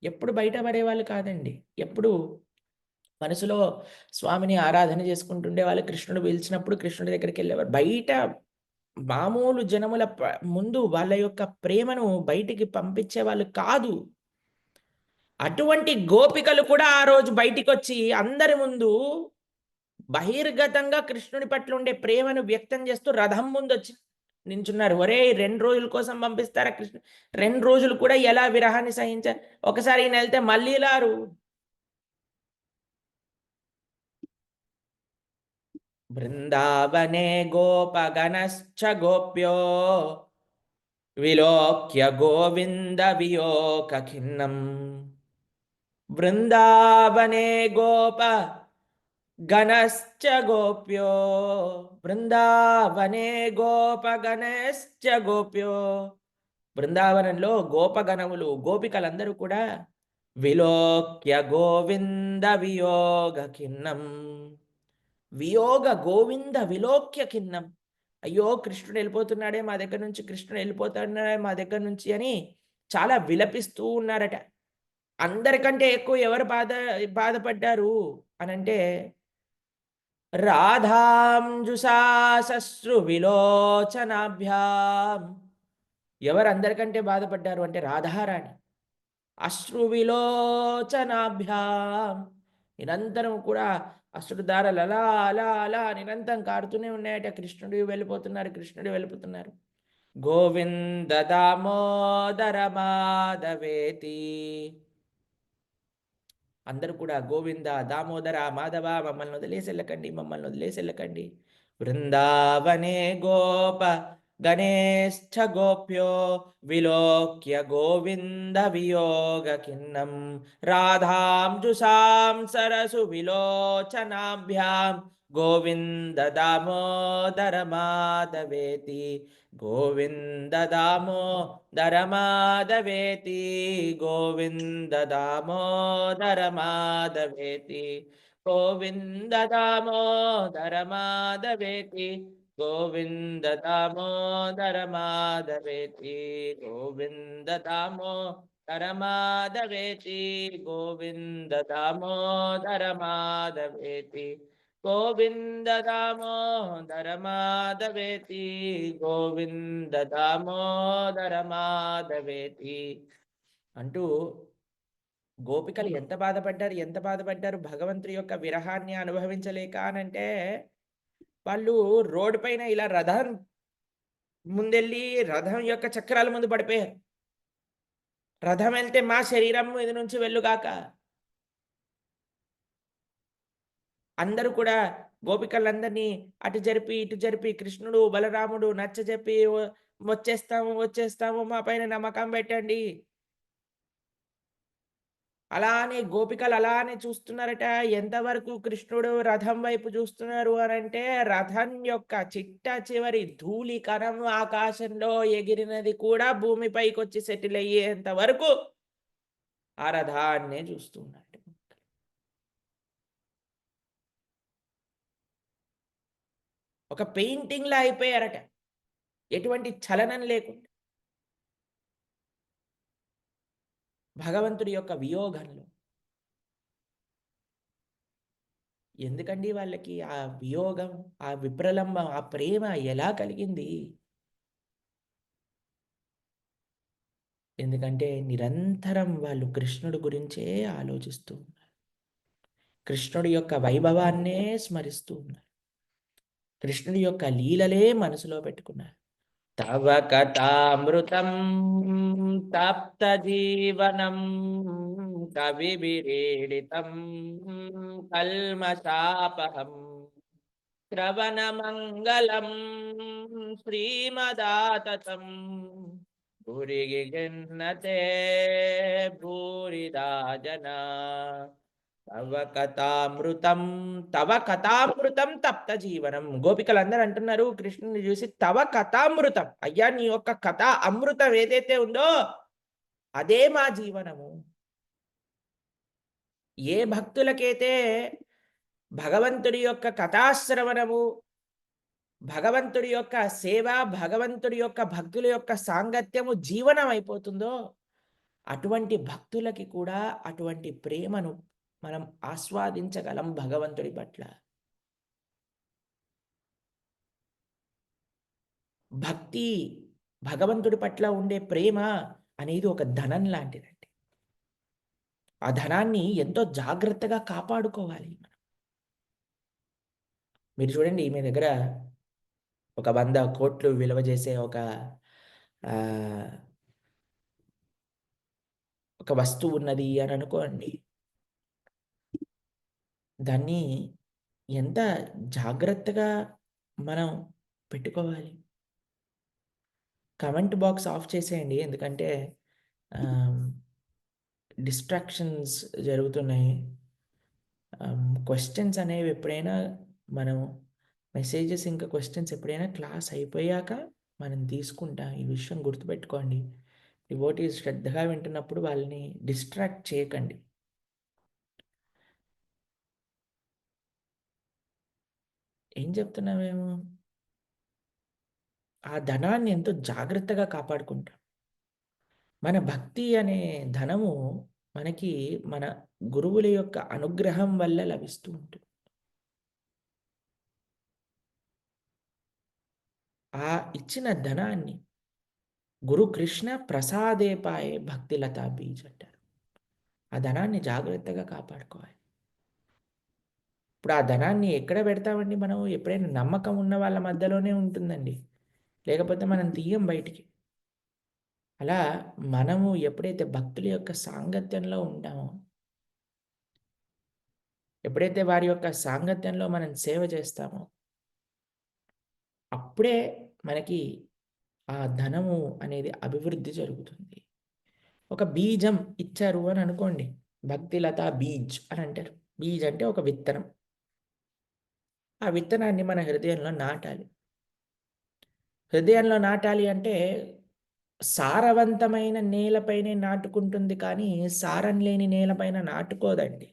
ఎప్పుడు బయటపడేవాళ్ళు కాదండి. ఎప్పుడు మనసులో స్వామిని ఆరాధన చేసుకుంటుండే వాళ్ళు, కృష్ణుడు పిలిచినప్పుడు కృష్ణుడి దగ్గరికి వెళ్ళేవారు. బయట మామూలు జనముల ముందు వాళ్ళ యొక్క ప్రేమను బయటికి పంపించే వాళ్ళు కాదు. అటువంటి గోపికలు కూడా ఆ రోజు బయటికి వచ్చి అందరి ముందు బహిర్గతంగా కృష్ణుడి పట్ల ఉండే ప్రేమను వ్యక్తం చేస్తూ రథం ముందు వచ్చి నించున్నారు. ఒరే 2 రోజుల కోసం పంపిస్తారా కృష్ణ? 2 రోజులు కూడా ఎలా విరహాన్ని సహించారు? ఒకసారి ఈయన వెళ్తే మళ్ళీ లారు. బృందావనే గోపగణశ్చ గోప్యో విలోక్య గోవింద వియోగ ఖిన్నం. బృందావనే గోప గణశ్చ గోప్యో, బృందావనే గోపగణశ్చ గోప్యో, బృందావనంలో గోపగణములు గోపికలందరూ కూడా విలోక్య గోవింద వియోగ ఖిన్నం, వియోగ గోవింద విలోక్య ఖిన్నం, అయ్యో కృష్ణుడు వెళ్ళిపోతున్నాడే మా దగ్గర నుంచి, కృష్ణుడు వెళ్ళిపోతున్నాడే మా దగ్గర నుంచి అని చాలా విలపిస్తూ ఉన్నారట. అందరికంటే ఎక్కువ ఎవరు బాధపడ్డారు అనంటే, రాధాంజుసాశ్రు విలోచనాభ్యాం. ఎవరు అందరికంటే బాధపడ్డారు అంటే రాధారాణి. అశ్రు విలోచనాభ్యాం, నిరంతరం కూడా అశ్రుధారలు అలా అలా అలా నిరంతరం కారుతూనే ఉన్నాయట. కృష్ణుడు వెళ్ళిపోతున్నారు, కృష్ణుడు వెళ్ళిపోతున్నారు. గోవింద దామోదర మాధవేతి. అందరూ కూడా గోవింద దామోదర మాధవ, మమ్మల్ని వదిలేసి వెళ్ళకండి, మమ్మల్ని వదిలేసి వెళ్ళకండి. బృందావనే గోప గణేశ్చ గోప్యో విలోక్య గోవింద వియోగ కిన్నం రాధాం జుషాం సరసు విలోచనాభ్యాం గోవింద దామోదర మాధవేతి. గోవింద దామోదర మాధవేతి. గోవింద దామోదర మాధవేతి. గోవింద దామోదర మాధవేతి. గోవింద దామోదర మాధవేతి. గోవింద దామోదర మాధవేతి. గోవింద దామోదర మాధవేతి. గోవింద దామోదర మాధవేతి. గోవింద దామోదర మాధవేతి అంటూ గోపికలు ఎంత బాధపడ్డారు, ఎంత బాధపడ్డారు భగవంతుడి యొక్క విరహాన్ని అనుభవించలేక అనంటే, వాళ్ళు రోడ్డు పైన ఇలా రథం ముందెళ్ళి రథం యొక్క చక్రాల ముందు పడిపోయారు. రథం వెళ్తే మా శరీరం మీద నుంచి వెళ్ళుగాక. అందరూ కూడా గోపికలందరినీ అటు జరిపి ఇటు జరిపి కృష్ణుడు బలరాముడు నచ్చ చెప్పి వచ్చేస్తాము వచ్చేస్తాము, మా పైన నమ్మకం పెట్టండి. అలానే గోపికలు అలానే చూస్తున్నారట. ఎంతవరకు కృష్ణుడు రథం వైపు చూస్తున్నారు అనంటే, రథం యొక్క చిట్ట చివరి ధూళి కణం ఆకాశంలో ఎగిరినది కూడా భూమిపైకి వచ్చి సెటిల్ అయ్యేంత వరకు ఆ రథాన్నే చూస్తున్నాడు. ఒక పెయింటింగ్ లా అయిపోయారట, ఎటువంటి చలనం లేకుండా భగవంతుడి యొక్క వియోగంలో. ఎందుకండి వాళ్ళకి ఆ వియోగం, ఆ విప్రలంబం, ఆ ప్రేమ ఎలా కలిగింది? ఎందుకంటే నిరంతరం వాళ్ళు కృష్ణుడి గురించే ఆలోచిస్తూ ఉన్నారు, కృష్ణుడి యొక్క వైభవాన్నే స్మరిస్తూ ఉన్నారు, కృష్ణుడి యొక్క లీలలే మనసులో పెట్టుకున్నారు. తవ కథామృతం తప్త జీవనం కవి విరీడితం కల్మషాపహం శ్రవణ మంగళం శ్రీమదాతతం భూరికి గన్నతే భూరిదా జనా. తవ కథామృతం, తవ కథామృతం తప్త జీవనం. గోపికలందరూ అంటున్నారు కృష్ణుని చూసి, తవ కథామృతం, అయ్యా నీ యొక్క కథ అమృతం ఏదైతే ఉందో అదే మా జీవనము. ఏ భక్తులకైతే భగవంతుడి యొక్క కథాశ్రవణము, భగవంతుడి యొక్క సేవ, భగవంతుడి యొక్క భక్తుల యొక్క సాంగత్యము జీవనం అయిపోతుందో, అటువంటి భక్తులకి కూడా అటువంటి ప్రేమను మనం ఆస్వాదించగలం భగవంతుడి పట్ల. భక్తి, భగవంతుడి పట్ల ఉండే ప్రేమ అనేది ఒక ధనం లాంటిదండి. ఆ ధనాన్ని ఎంతో జాగ్రత్తగా కాపాడుకోవాలి మనం. మీరు చూడండి, మీ దగ్గర ఒక 100 కోట్లు విలువ చేసే ఒక వస్తువు ఉన్నది అని అనుకోండి. దాన్ని ఎంత జాగ్రత్తగా మనం పెట్టుకోవాలి. కమెంట్ బాక్స్ ఆఫ్ చేసేయండి, ఎందుకంటే డిస్ట్రాక్షన్స్ జరుగుతున్నాయి. క్వశ్చన్స్ అనేవి ఎప్పుడైనా మనం మెసేజెస్ ఇంకా క్వశ్చన్స్ ఎప్పుడైనా క్లాస్ అయిపోయాక మనం తీసుకుంటాం. ఈ విషయం గుర్తుపెట్టుకోండి. డివోటీస్ శ్రద్ధగా వింటున్నప్పుడు వాళ్ళని డిస్ట్రాక్ట్ చేయకండి. ఏం చెప్తున్నా మేము? ఆ ధనాన్ని ఎంతో జాగ్రత్తగా కాపాడుకుంటాం. మన భక్తి అనే ధనము మనకి మన గురువుల యొక్క అనుగ్రహం వల్ల లభిస్తూ ఉంటుంది. ఆ ఇచ్చిన ధనాన్ని గురు కృష్ణ ప్రసాదేపాయే భక్తిలతా బీజ్ అంటారు. ఆ ధనాన్ని జాగ్రత్తగా కాపాడుకోవాలి. ఇప్పుడు ఆ ధనాన్ని ఎక్కడ పెడతామండి మనం? ఎప్పుడైనా నమ్మకం ఉన్న వాళ్ళ మధ్యలోనే ఉంటుందండి. లేకపోతే మనం తీయం బయటికి. అలా మనము ఎప్పుడైతే భక్తుల యొక్క సాంగత్యంలో ఉంటామో, ఎప్పుడైతే వారి యొక్క సాంగత్యంలో మనం సేవ చేస్తామో, అప్పుడే మనకి ఆ ధనము అనేది అభివృద్ధి జరుగుతుంది. ఒక బీజం ఇచ్చారు అని అనుకోండి. భక్తిలతా బీజ్ అని అంటారు. బీజ్ అంటే ఒక విత్తనం. ఆ విత్తనాన్ని మన హృదయంలో నాటాలి. హృదయంలో నాటాలి అంటే సారవంతమైన నేలపైనే నాటుకుంటుంది కానీ, సారం లేని నేలపైన నాటుకోదండి.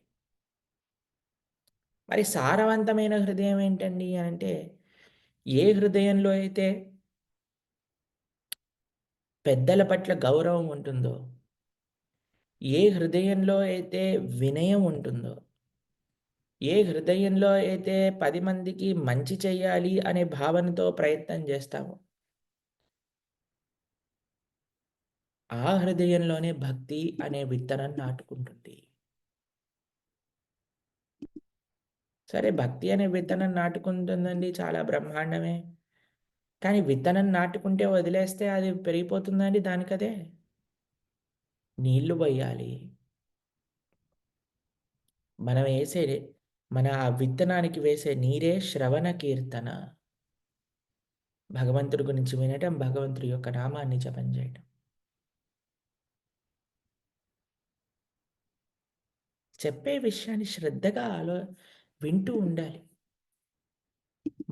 మరి సారవంతమైన హృదయం ఏంటండి అనంటే, ఏ హృదయంలో అయితే పెద్దల పట్ల గౌరవం ఉంటుందో, ఏ హృదయంలో అయితే వినయం ఉంటుందో, ఏ హృదయంలో అయితే 10 మందికి మంచి చెయ్యాలి అనే భావనతో ప్రయత్నం చేస్తామో, ఆ హృదయంలోనే భక్తి అనే విత్తనం నాటుకుంటుంది. సరే భక్తి అనే విత్తనం నాటుకుంటుందండి చాలా బ్రహ్మాండమే. కానీ విత్తనం నాటుకుంటే వదిలేస్తే అది పెరిగిపోతుందా అండి దానికదే? నీళ్లు బొయ్యాలి. మనం ఏసే మన ఆ విత్తనానికి వేసే నీరే శ్రవణ కీర్తన. భగవంతుడి గురించి వినటం, భగవంతుడి యొక్క నామాన్ని జపం చేయటం. చెప్పే విషయాన్ని శ్రద్ధగా వింటూ ఉండాలి.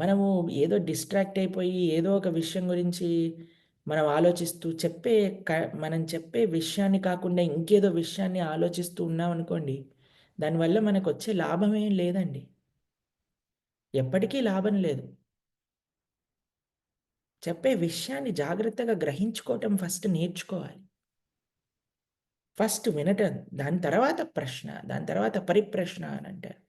మనము ఏదో డిస్ట్రాక్ట్ అయిపోయి ఏదో ఒక విషయం గురించి మనం ఆలోచిస్తూ మనం చెప్పే విషయాన్ని కాకుండా ఇంకేదో విషయాన్ని ఆలోచిస్తూ ఉన్నామనుకోండి, దానివల్ల మనకొచ్చే లాభమేం లేదండి. ఎప్పటికీ లాభం లేదు. చెప్పే విషయాన్ని జాగ్రత్తగా గ్రహించుకోవటం ఫస్ట్ నేర్చుకోవాలి. ఫస్ట్ వినటం, దాని తర్వాత ప్రశ్న, దాని తర్వాత పరిప్రశ్న అనంటారు.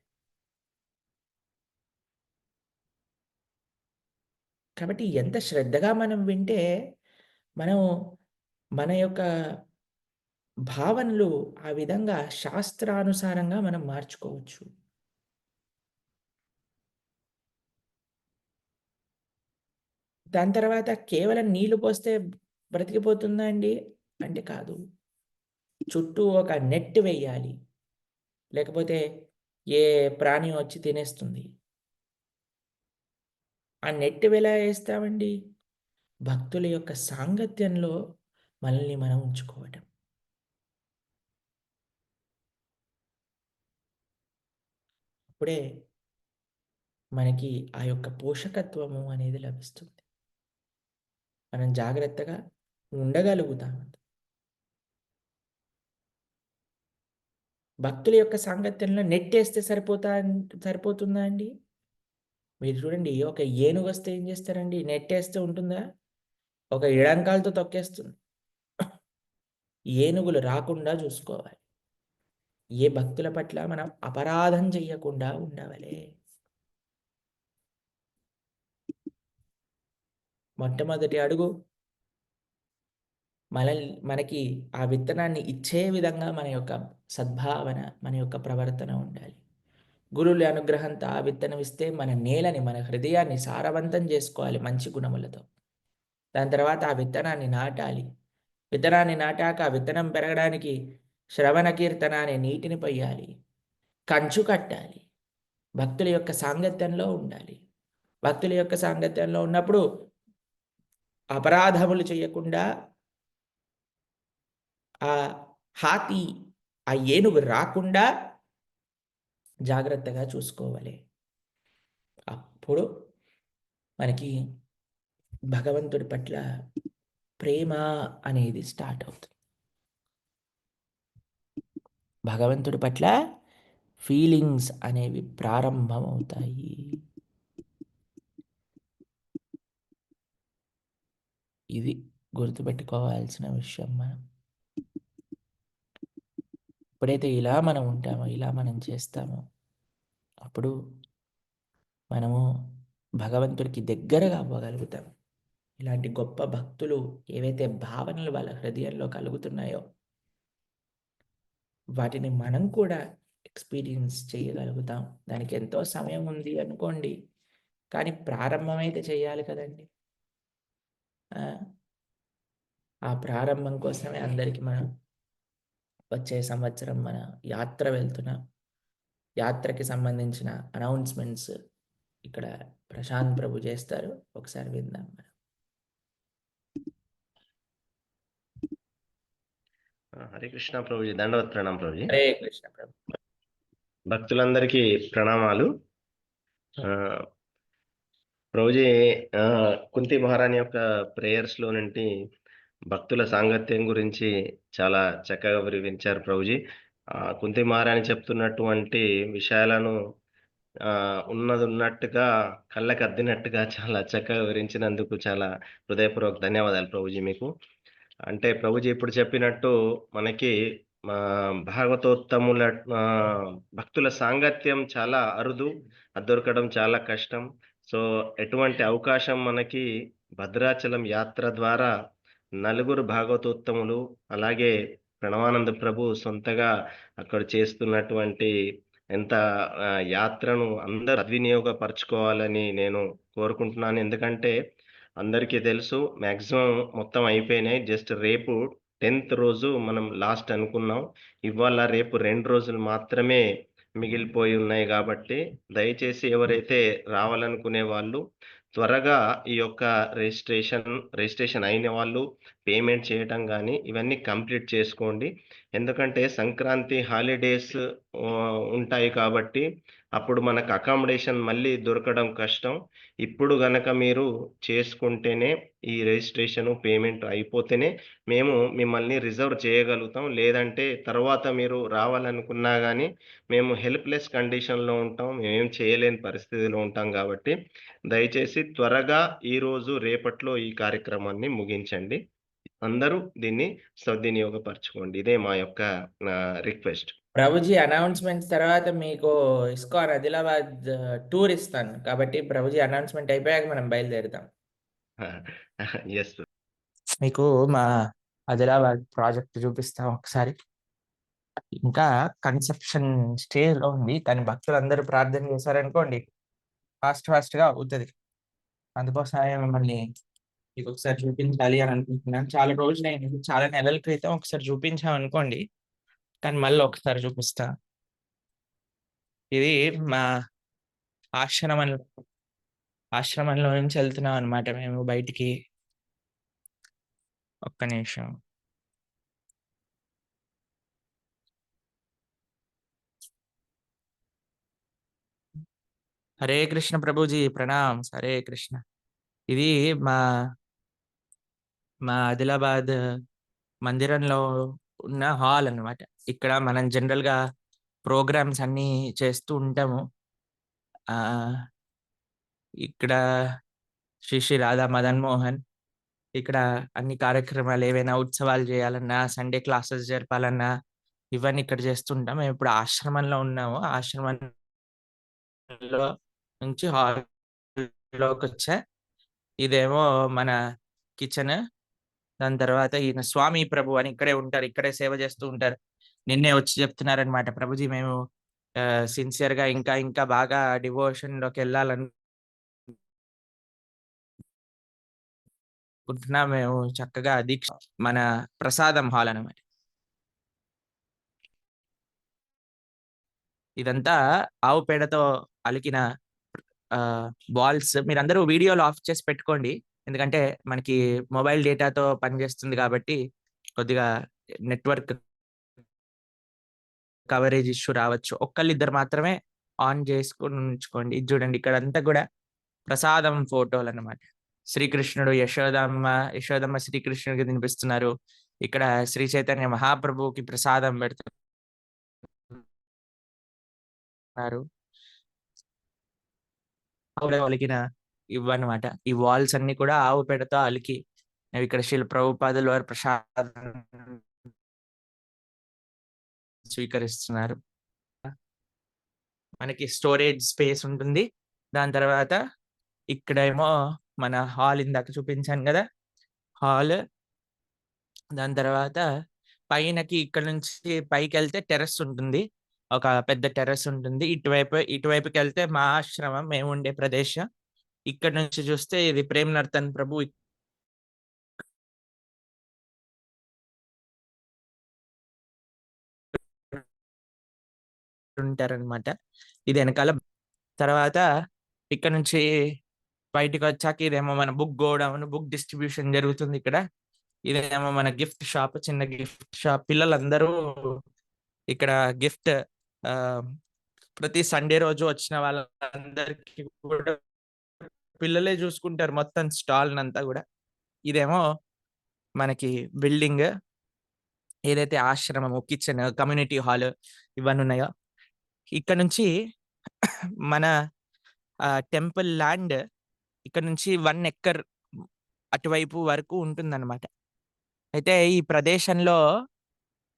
కాబట్టి ఎంత శ్రద్ధగా మనం వింటే, మనం మన యొక్క భావనలు ఆ విధంగా శాస్త్రానుసారంగా మనం మార్చుకోవచ్చు. దాని తర్వాత కేవలం నీళ్లు పోస్తే బ్రతికిపోతుందా అండి? అంటే కాదు. చుట్టూ ఒక నెట్ వేయాలి. లేకపోతే ఏ ప్రాణి వచ్చి తినేస్తుంది. ఆ నెట్ ఎలా ఏస్తామండి? భక్తుల యొక్క సాంగత్యంలో మనల్ని మనం ఉంచుకోవటం. అప్పుడే మనకి ఆ యొక్క పోషకత్వము అనేది లభిస్తుంది. మనం జాగ్రత్తగా ఉండగలుగుతాం. భక్తుల యొక్క సాంగత్యంలో నెట్టేస్తే సరిపోతుందా అండి? మీరు చూడండి ఒక ఏనుగొస్తే ఏం చేస్తారండి? నెట్టేస్తే ఉంటుందా? ఒక ఎడంకాలుతో తొక్కేస్తుంది. ఏనుగులు రాకుండా చూసుకోవాలి. ఏ భక్తుల పట్ల మనం అపరాధం చెయ్యకుండా ఉండవలే. మొట్టమొదటి అడుగు మనకి ఆ విత్తనాన్ని ఇచ్చే విధంగా మన యొక్క సద్భావన, మన యొక్క ప్రవర్తన ఉండాలి. గురువుల అనుగ్రహంతో ఆ విత్తనం ఇస్తే మన నేలని, మన హృదయాన్ని సారవంతం చేసుకోవాలి మంచి గుణములతో. దాని తర్వాత ఆ విత్తనాన్ని నాటాలి. విత్తనాన్ని నాటాక ఆ విత్తనం పెరగడానికి శ్రవణ కీర్తన అనే నీటిని పొయ్యాలి. కంచు కట్టాలి. భక్తుల యొక్క సాంగత్యంలో ఉండాలి. భక్తుల యొక్క సాంగత్యంలో ఉన్నప్పుడు అపరాధములు చేయకుండా ఆ హాతి, ఆ ఏనుగు రాకుండా జాగ్రత్తగా చూసుకోవాలి. అప్పుడు మనకి భగవంతుడి పట్ల ప్రేమ అనేది స్టార్ట్ అవుతుంది. భగవంతుడి పట్ల ఫీలింగ్స్ అనేవి ప్రారంభమవుతాయి. ఇది గుర్తుపెట్టుకోవాల్సిన విషయం మనం. ఎప్పుడైతే ఇలా మనం ఉంటామో, ఇలా మనం చేస్తామో, అప్పుడు మనము భగవంతుడికి దగ్గరగా అవ్వగలుగుతాం. ఇలాంటి గొప్ప భక్తులు ఏవైతే భావనలు వాళ్ళ హృదయంలో కలుగుతున్నాయో, వాటిని మనం కూడా ఎక్స్పీరియన్స్ చేయగలుగుతాం. దానికి ఎంతో సమయం ఉంది అనుకోండి. కానీ ప్రారంభం అయితే చేయాలి కదండీ! ఆ! ఆ ప్రారంభం కోసమే అందరికి మనం వచ్చే సంవత్సరం మన యాత్ర వెళ్తున్నాం. యాత్రకి సంబంధించిన అనౌన్స్‌మెంట్స్ ఇక్కడ ప్రశాంత్ ప్రభు చేస్తారు. ఒకసారి విందాం మనం. హరే కృష్ణ ప్రభుజీ, దండవత్ ప్రణాం ప్రభుజీ. హరే కృష్ణ ప్రభు. భక్తులందరికీ ప్రణామాలు. ప్రభుజీ, కుంతి మహారాణి యొక్క ప్రేయర్స్ లో నుండి భక్తుల సాంగత్యం గురించి చాలా చక్కగా వివరించారు ప్రభుజీ. కుంతి మహారాణి చెప్తున్నటువంటి విషయాలను ఉన్నది ఉన్నట్టుగా కళ్ళకు అద్దినట్టుగా చాలా చక్కగా వివరించినందుకు చాలా హృదయపూర్వక ధన్యవాదాలు ప్రభుజీ మీకు. అంటే ప్రభుజీ ఇప్పుడు చెప్పినట్టు మనకి భాగవతోత్తముల భక్తుల సాంగత్యం చాలా అరుదు, అది దొరకడం చాలా కష్టం. సో ఎటువంటి అవకాశం మనకి భద్రాచలం యాత్ర ద్వారా నలుగురు భాగవతోత్తములు, అలాగే ప్రణవానంద ప్రభు సొంతగా అక్కడ చేస్తున్నటువంటి ఎంత యాత్రను అందరూ సద్వినియోగపరచుకోవాలని నేను కోరుకుంటున్నాను. ఎందుకంటే అందరికీ తెలుసు మాక్సిమం మొత్తం అయిపోయినాయి. జస్ట్ రేపు 10th రోజు మనం లాస్ట్ అనుకున్నాం. ఇవాళ రేపు 2 రోజులు మాత్రమే మిగిలిపోయి ఉన్నాయి కాబట్టి దయచేసి ఎవరైతే రావాలనుకునే వాళ్ళు త్వరగా ఈ యొక్క రిజిస్ట్రేషన్ అయిన వాళ్ళు పేమెంట్ చేయటం గానీ ఇవన్నీ కంప్లీట్ చేసుకోండి. ఎందుకంటే సంక్రాంతి హాలిడేస్ ఉంటాయి కాబట్టి అప్పుడు మనకు అకామిడేషన్ మళ్ళీ దొరకడం కష్టం. ఇప్పుడు గనక మీరు చేసుకుంటేనే ఈ రిజిస్ట్రేషన్ పేమెంట్ అయిపోతేనే మేము మిమ్మల్ని రిజర్వ్ చేయగలుగుతాం. లేదంటే తర్వాత మీరు రావాలనుకున్నా గానీ మేము హెల్ప్‌లెస్ కండిషన్‌లో ఉంటాం. మేమేం చేయలేని పరిస్థితిలో ఉంటాం కాబట్టి దయచేసి త్వరగా ఈరోజు, రేపట్లో ఈ కార్యక్రమాన్ని ముగించండి. అందరూ దీన్ని సద్వినియోగపరచుకోండి. ఇదే మా యొక్క రిక్వెస్ట్. ప్రభుజీ అనౌన్స్‌మెంట్స్ తర్వాత మీకు ఇస్కాన్ ఆదిలాబాద్ టూర్ ఇస్తాను. కాబట్టి ప్రభుజీ అనౌన్స్‌మెంట్ అయిపోయాక మనం బయలుదేరుదాం. యెస్. మీకు మా ఆదిలాబాద్ ప్రాజెక్ట్ చూపిస్తాం ఒకసారి. ఇంకా కన్సెప్షన్ స్టేజ్‌లో ఉంది. కానీ భక్తులందరూ ప్రార్థన చేశారనుకోండి ఫాస్ట్‌గా అవుతది. అందుకోసమే మిమ్మల్ని మీకు ఒకసారి చూపించాలి అని అనుకుంటున్నాను. చాలా రోజులైంది. చాలా నెలల క్రితం ఒకసారి చూపించామనుకోండి. కానీ మళ్ళీ ఒకసారి చూపిస్తా. ఇది మా ఆశ్రమంలో నుంచి వెళ్తున్నాం అన్నమాట మేము బయటికి. ఒక్క నిమిషం. హరే కృష్ణ ప్రభుజీ, ప్రణామ్. హరే కృష్ణ. ఇది మా ఆదిలాబాద్ మందిరంలో ఉన్న హాల్ అన్నమాట. ఇక్కడ మనం జనరల్ గా ప్రోగ్రామ్స్ అన్ని చేస్తూ ఉంటాము. ఇక్కడ శ్రీ రాధా మదన్ మోహన్ ఇక్కడ అన్ని కార్యక్రమాలు ఏవైనా ఉత్సవాలు చేయాలన్నా, సండే క్లాసెస్ జరపాలన్నా ఇవన్నీ ఇక్కడ చేస్తుంటాం. మేము ఇప్పుడు ఆశ్రమంలో ఉన్నాము. ఆశ్రమంలో నుంచి హాల్లోకి వచ్చా. ఇదేమో మన కిచెన్. దాని తర్వాత ఈయన స్వామి ప్రభు అని ఇక్కడే ఉంటారు. ఇక్కడే సేవ చేస్తూ ఉంటారు. నిన్నే వచ్చి చెప్తున్నారనమాట, ప్రభుజీ మేము సిన్సియర్ గా ఇంకా బాగా డివోషన్ లోకి వెళ్ళాలనుకుంటున్నా. మేము చక్కగా దీక్ష మన ప్రసాదం హాల్ అనమాట. ఇదంతా ఆవు పేడతో అలికిన బాల్స్. మీరందరూ వీడియోలు ఆఫ్ చేసి పెట్టుకోండి. ఎందుకంటే మనకి మొబైల్ డేటాతో పనిచేస్తుంది కాబట్టి కొద్దిగా నెట్వర్క్ కవరేజ్ ఇష్యూ రావచ్చు. ఒక్కళ్ళిద్దరు మాత్రమే ఆన్ చేసుకుని ఉంచుకోండి. ఇది చూడండి, ఇక్కడ అంతా కూడా ప్రసాదం ఫోటోలు అన్నమాట. శ్రీకృష్ణుడు యశోదమ్మ శ్రీకృష్ణుడికి తినిపిస్తున్నారు. ఇక్కడ శ్రీ చైతన్య మహాప్రభువుకి ప్రసాదం పెడుతున్నారు. అలికిన ఇవన్నమాట. ఈ వాల్స్ అన్ని కూడా ఆవు పేడతో అలికి ఇక్కడ శిల ప్రభుపాదుల వారి ప్రసాదం స్వీకరిస్తున్నారు. మనకి స్టోరేజ్ స్పేస్ ఉంటుంది. దాని తర్వాత ఇక్కడేమో మన హాల్, ఇందాక చూపించాను కదా హాల్. దాని తర్వాత పైనకి ఇక్కడ నుంచి పైకి వెళ్తే టెర్రస్ ఉంటుంది. ఒక పెద్ద టెర్రస్ ఉంటుంది. ఇటువైపుకెళ్తే మా ఆశ్రమం, మేము ఉండే ప్రదేశం. ఇక్కడ నుంచి చూస్తే ఇది ప్రేమ్ నర్తన్ ప్రభు ఉంటారనమాట. ఇది వెనకాల. తర్వాత ఇక్కడ నుంచి బయటికి వచ్చాక ఇదేమో మన బుక్ గోడౌన్, బుక్ డిస్ట్రిబ్యూషన్ జరుగుతుంది ఇక్కడ. ఇదేమో మన గిఫ్ట్ షాప్, చిన్న గిఫ్ట్ షాప్. పిల్లలందరూ ఇక్కడ గిఫ్ట్ ప్రతి సండే రోజు వచ్చిన వాళ్ళందరికీ కూడా పిల్లలే చూసుకుంటారు మొత్తం స్టాల్ అంతా కూడా. ఇదేమో మనకి బిల్డింగ్, ఏదైతే ఆశ్రమము, కిచెన్, కమ్యూనిటీ హాల్ ఇవన్నీ ఉన్నాయో. ఇక్కడ నుంచి మన టెంపుల్ ల్యాండ్ ఇక్కడ నుంచి 1 ఎకర్ అటువైపు వరకు ఉంటుందన్నమాట. అయితే ఈ ప్రదేశంలో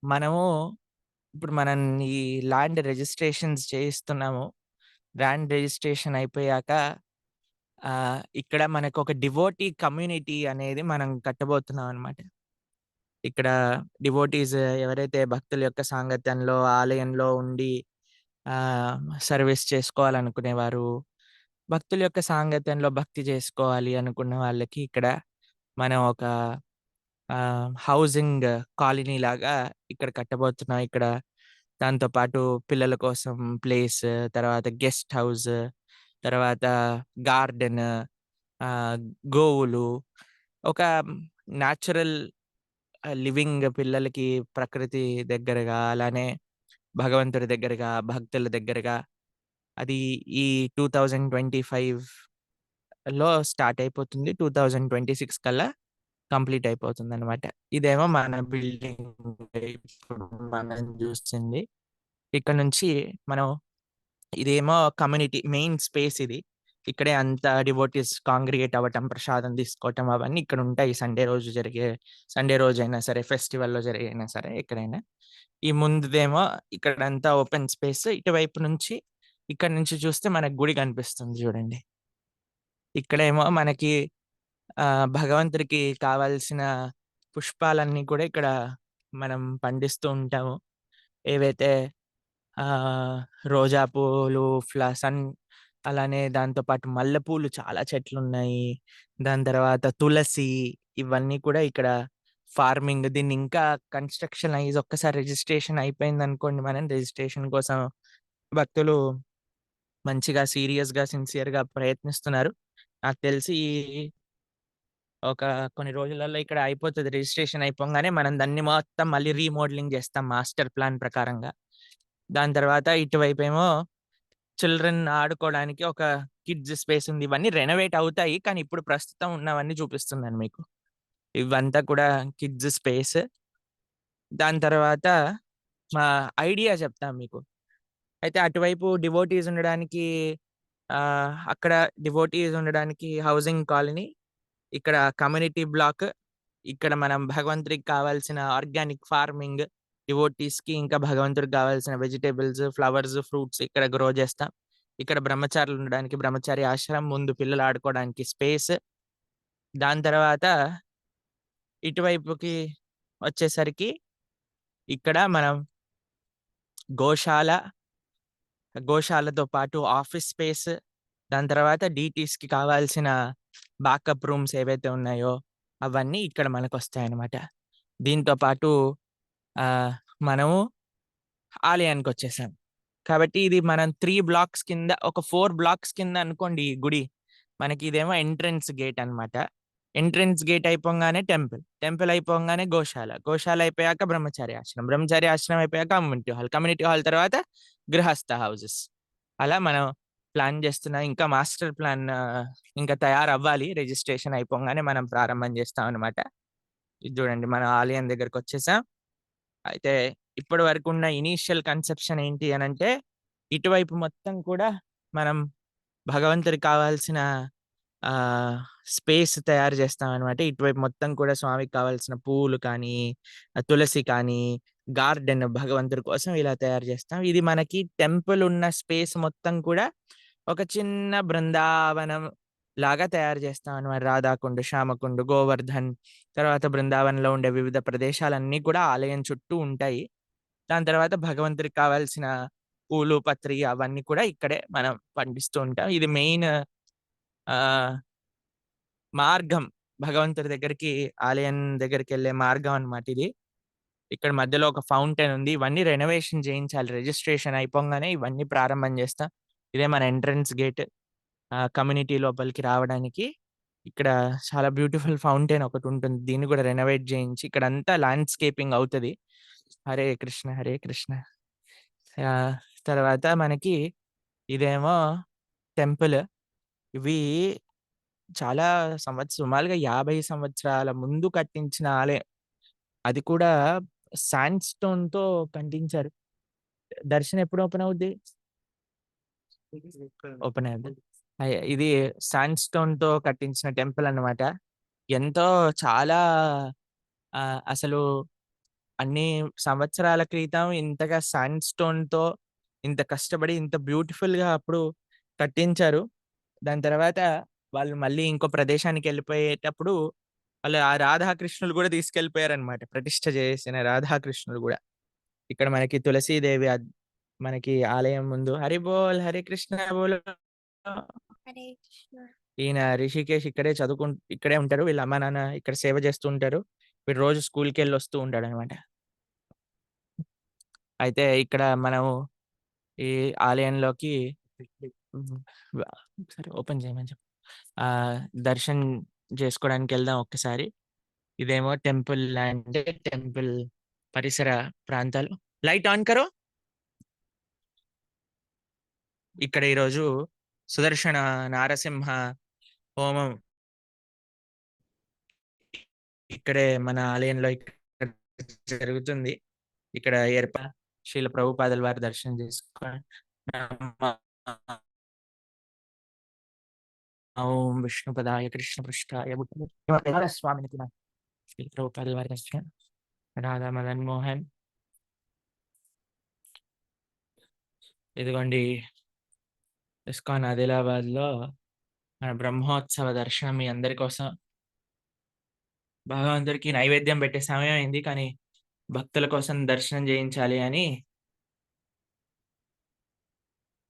మనము ఇప్పుడు మనం ఈ ల్యాండ్ రిజిస్ట్రేషన్స్ చేయిస్తున్నాము. ల్యాండ్ రిజిస్ట్రేషన్ అయిపోయాక ఇక్కడ మనకు ఒక డివోటీ కమ్యూనిటీ అనేది మనం కట్టబోతున్నాం అనమాట. ఇక్కడ డివోటీస్ ఎవరైతే భక్తుల యొక్క సాంగత్యంలో ఆలయంలో ఉండి సర్వీస్ చేసుకోవాలనుకునేవారు, భక్తుల యొక్క సాంగత్యంలో భక్తి చేసుకోవాలి అనుకున్న వాళ్ళకి ఇక్కడ మనం ఒక హౌసింగ్ కాలనీ లాగా ఇక్కడ కట్టబోతున్నాం. ఇక్కడ దాంతో పాటు పిల్లల కోసం ప్లేస్, తర్వాత గెస్ట్ హౌస్, తర్వాత గార్డెన్, గోవులు, ఒక న్యాచురల్ లివింగ్, పిల్లలకి ప్రకృతి దగ్గరగా, అలానే భగవంతుడి దగ్గరగా, భక్తుల దగ్గరగా. అది ఈ 2025లో స్టార్ట్ అయిపోతుంది. 2026 కల్లా కంప్లీట్ అయిపోతుంది అనమాట. ఇదేమో మన బిల్డింగ్ ఇప్పుడు మనం చూస్తుంది. ఇక్కడ నుంచి మనం ఇదేమో కమ్యూనిటీ మెయిన్ స్పేస్. ఇది ఇక్కడే అంతా డివోటీస్ కాంగ్రిగేట్ అవ్వటం, ప్రసాదం తీసుకోవటం అవన్నీ ఇక్కడ ఉంటాయి. సండే రోజు అయినా సరే, ఫెస్టివల్లో జరిగైనా సరే, ఎక్కడైనా. ఈ ముందుదేమో ఇక్కడంతా ఓపెన్ స్పేస్. ఇటువైపు నుంచి ఇక్కడ నుంచి చూస్తే మనకు గుడి కనిపిస్తుంది చూడండి. ఇక్కడేమో మనకి భగవంతుడికి కావాల్సిన పుష్పాలన్నీ కూడా ఇక్కడ మనం పండిస్తూ ఉంటాము. ఏవైతే రోజా పూలు, అలానే దాంతోపాటు మల్లెపూలు చాలా చెట్లు ఉన్నాయి. దాని తర్వాత తులసి, ఇవన్నీ కూడా ఇక్కడ ఫార్మింగ్. దీన్ని ఇంకా కన్స్ట్రక్షన్ అయ్యి ఒక్కసారి రిజిస్ట్రేషన్ అయిపోయింది అనుకోండి, మనం రిజిస్ట్రేషన్ కోసం భక్తులు మంచిగా సీరియస్గా, సిన్సియర్గా ప్రయత్నిస్తున్నారు. నాకు తెలిసి ఒక కొన్ని రోజులలో ఇక్కడ అయిపోతుంది. రిజిస్ట్రేషన్ అయిపోగానే మనం దాన్ని మొత్తం మళ్ళీ రీమోడలింగ్ చేస్తాం మాస్టర్ ప్లాన్ ప్రకారంగా. దాని తర్వాత ఇటువైపు ఏమో చిల్డ్రన్ ఆడుకోవడానికి ఒక కిడ్స్ స్పేస్ ఉంది. ఇవన్నీ రెనోవేట్ అవుతాయి, కానీ ఇప్పుడు ప్రస్తుతం ఉన్నవన్నీ చూపిస్తున్నాను మీకు. ఇవంతా కూడా కిడ్స్ స్పేస్. దాని తర్వాత మా ఐడియా చెప్తాం మీకు. అయితే అటువైపు డివోటీస్ ఉండడానికి, అక్కడ డివోటీస్ ఉండడానికి హౌసింగ్ కాలనీ, ఇక్కడ కమ్యూనిటీ బ్లాక్, ఇక్కడ మనం భగవంతుడికి కావాల్సిన ఆర్గానిక్ ఫార్మింగ్, డివోటీస్కి ఇంకా భగవంతుడికి కావాల్సిన వెజిటేబుల్స్, ఫ్లవర్స్, ఫ్రూట్స్ ఇక్కడ గ్రో చేస్తాం. ఇక్కడ బ్రహ్మచారులు ఉండడానికి బ్రహ్మచారి ఆశ్రమం, ముందు పిల్లలు ఆడుకోవడానికి స్పేస్. దాని తర్వాత ఇటువైపుకి వచ్చేసరికి ఇక్కడ మనం గోశాలతో పాటు ఆఫీస్ స్పేస్, దాని తర్వాత డీటీస్కి కావాల్సిన బ్యాకప్ రూమ్స్ ఏవైతే ఉన్నాయో అవన్నీ ఇక్కడ మనకు వస్తాయన్నమాట. దీంతో పాటు మనము ఆలయానికి వచ్చేసాం. కాబట్టి ఇది మనం 3 బ్లాక్స్ కింద, ఒక 4 బ్లాక్స్ కింద అనుకోండి ఈ గుడి. మనకి ఇదేమో ఎంట్రన్స్ గేట్ అనమాట. ఎంట్రన్స్ గేట్ అయిపోగానే టెంపుల్ అయిపోగానే గోశాల అయిపోయాక బ్రహ్మచారి ఆశ్రమం అయిపోయాక కమ్యూనిటీ హాల్ తర్వాత గృహస్థ హౌసెస్. అలా మనం ప్లాన్ చేస్తున్నాం. ఇంకా మాస్టర్ ప్లాన్ ఇంకా తయారవ్వాలి. రిజిస్ట్రేషన్ అయిపోగానే మనం ప్రారంభం చేస్తాం అనమాట. ఇది చూడండి, మన ఆలయం దగ్గరకు వచ్చేసాం. అయితే ఇప్పటి వరకు ఉన్న ఇనీషియల్ కన్సెప్షన్ ఏంటి అని అంటే, ఇటువైపు మొత్తం కూడా మనం భగవంతుడికి కావాల్సిన స్పేస్ తయారు చేస్తాం అనమాట. ఇటువైపు మొత్తం కూడా స్వామికి కావాల్సిన పూలు కానీ, తులసి కానీ, గార్డెన్ భగవంతుడి కోసం ఇలా తయారు చేస్తాం. ఇది మనకి టెంపుల్ ఉన్న స్పేస్ మొత్తం కూడా ఒక చిన్న బృందావనం లాగా తయారు చేస్తాం అనమాట. రాధాకుండ, శ్యామకుండ, గోవర్ధన్, తర్వాత బృందావనంలో ఉండే వివిధ ప్రదేశాలన్నీ కూడా ఆలయం చుట్టూ ఉంటాయి. దాని తర్వాత భగవంతుడికి కావాల్సిన పూలు, పత్రి అవన్నీ కూడా ఇక్కడే మనం పండిస్తూ ఉంటాం. ఇది మెయిన్ మార్గం. భగవంతుడి దగ్గరికి, ఆలయం దగ్గరికెళ్ళే మార్గం అన్నమాట ఇది. ఇక్కడ మధ్యలో ఒక ఫౌంటైన్ ఉంది. ఇవన్నీ రెనోవేషన్ చేయించాలి. రిజిస్ట్రేషన్ అయిపోంగానే ఇవన్నీ ప్రారంభం చేస్తాం. ఇదే మన ఎంట్రన్స్ గేట్. కమ్యూనిటీ లోపలికి రావడానికి. ఇక్కడ చాలా బ్యూటిఫుల్ ఫౌంటైన్ ఒకటుంటుంది. దీన్ని కూడా రెనోవేట్ చేయించి ఇక్కడంతా ల్యాండ్‌స్కేపింగ్ అవుతది. హరే కృష్ణ, హరే కృష్ణ. తర్వాత మనకి ఇదేమో టెంపుల్. ఇవి చాలా సుమారుగా 50 సంవత్సరాల ముందు కట్టించిన ఆలయం. అది కూడా శాండ్ స్టోన్‌తో కట్టించారు. దర్శనం ఎప్పుడు ఓపెన్ అవుద్ది? ఓపెన్ అయ్యిద్ది. ఇది శాండ్ స్టోన్‌తో కట్టించిన టెంపుల్ అన్నమాట. ఎంతో చాలా అసలు అన్ని సంవత్సరాల క్రితం ఇంతగా శాండ్ స్టోన్‌తో ఇంత కష్టపడి ఇంత బ్యూటిఫుల్‌గా అప్పుడు కట్టించారు. దాని తర్వాత వాళ్ళు మళ్ళీ ఇంకో ప్రదేశానికెళ్ళిపోయేటప్పుడు వాళ్ళు ఆ రాధాకృష్ణులు కూడా తీసుకెళ్ళిపోయారన్నమాట. ప్రతిష్ఠ చేసిన రాధాకృష్ణులు కూడా. ఇక్కడ మనకి తులసీదేవి మనకి ఆలయం ముందు హరి బోల్, హరే కృష్ణ బోలో. హరే కృష్ణ. ఈయన రిషికేష్ ఇక్కడే ఉంటారు. వీళ్ళ అమ్మా, నాన్న ఇక్కడ సేవ చేస్తూ ఉంటారు. వీడు రోజు స్కూల్‌కెళ్ళి వస్తూ ఉంటాడన్నమాట. అయితే ఇక్కడ మనం ఈ ఆలయంలోకి సరే ఓపెన్ చేయమని చెప్పు. దర్శనం చేసుకోవడానికి వెళ్దాం ఒక్కసారి. ఇదేమో టెంపుల్ ల్యాండ్, టెంపుల్ పరిసర ప్రాంతాలు. లైట్ ఆన్ కరో. ఇక్కడ ఈరోజు సుదర్శన నారసింహ హోమం ఇక్కడే మన ఆలయంలో ఇక్కడ జరుగుతుంది. ఇక్కడ శ్రీల ప్రభుపాదుల వారి దర్శనం చేసుకోండి. ఓం విష్ణుపదాయ కృష్ణ పృష్ఠాయ స్వామిని శ్రీ ప్రభుపాదుల వారి దర్శనం. రాధా మదన్ మోహన్. ఇదిగోండి ఇస్కాన్ ఆదిలాబాద్ లో మన బ్రహ్మోత్సవ దర్శనం మీ అందరి కోసం. భగవంతుడికి నైవేద్యం పెట్టే సమయం అయింది, కానీ భక్తుల కోసం దర్శనం చేయించాలి అని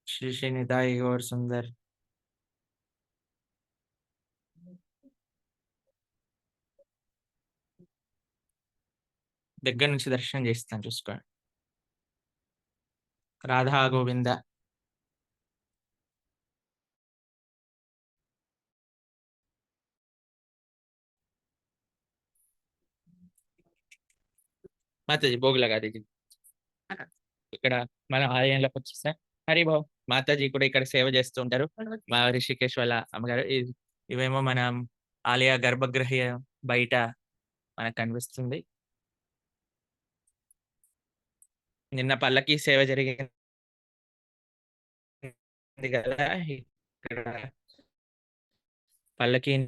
శ్రీ శ్రీ నితాయి గౌర్ సుందర్ దగ్గర నుంచి దర్శనం చేస్తాను, చూసుకోండి. రాధా గోవింద. మాతాజీ భోగ్ లగా దీజిए. ఇక్కడ మన ఆలయంలోకి వచ్చేస్తే హరి బాబు మాతాజీ కూడా ఇక్కడ సేవ చేస్తూ ఉంటారు. మా రిషికేష్ వాళ్ళ అమ్మగారు. ఇవేమో మన ఆలయ గర్భగృహ బయట మనకు కనిపిస్తుంది. నిన్న పల్లకి సేవ జరిగింది కదా, ఇక్కడ పల్లకిని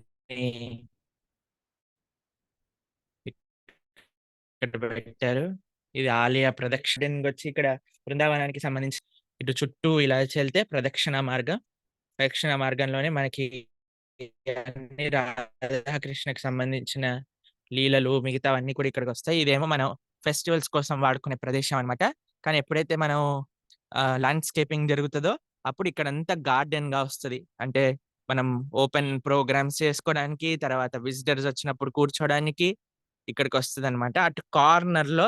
ఇక్కడ పెట్టారు. ఇది ఆలయ ప్రదక్షిణ వచ్చి ఇక్కడ బృందావనానికి సంబంధించి ఇటు చుట్టూ ఇలా వెళ్తే ప్రదక్షిణ మార్గంలోనే మనకి అన్ని రాధాకృష్ణకి సంబంధించిన లీలలు మిగతావన్నీ కూడా ఇక్కడికి వస్తాయి. ఇదేమో మనం ఫెస్టివల్స్ కోసం వాడుకునే ప్రదేశం అన్నమాట. కానీ ఎప్పుడైతే మనం ల్యాండ్స్కేపింగ్ జరుగుతుందో అప్పుడు ఇక్కడంతా గార్డెన్ గా వస్తుంది. అంటే మనం ఓపెన్ ప్రోగ్రామ్స్ చేసుకోవడానికి, తర్వాత విజిటర్స్ వచ్చినప్పుడు కూర్చోడానికి ఇక్కడికి వస్తుంది అనమాట. అటు కార్నర్ లో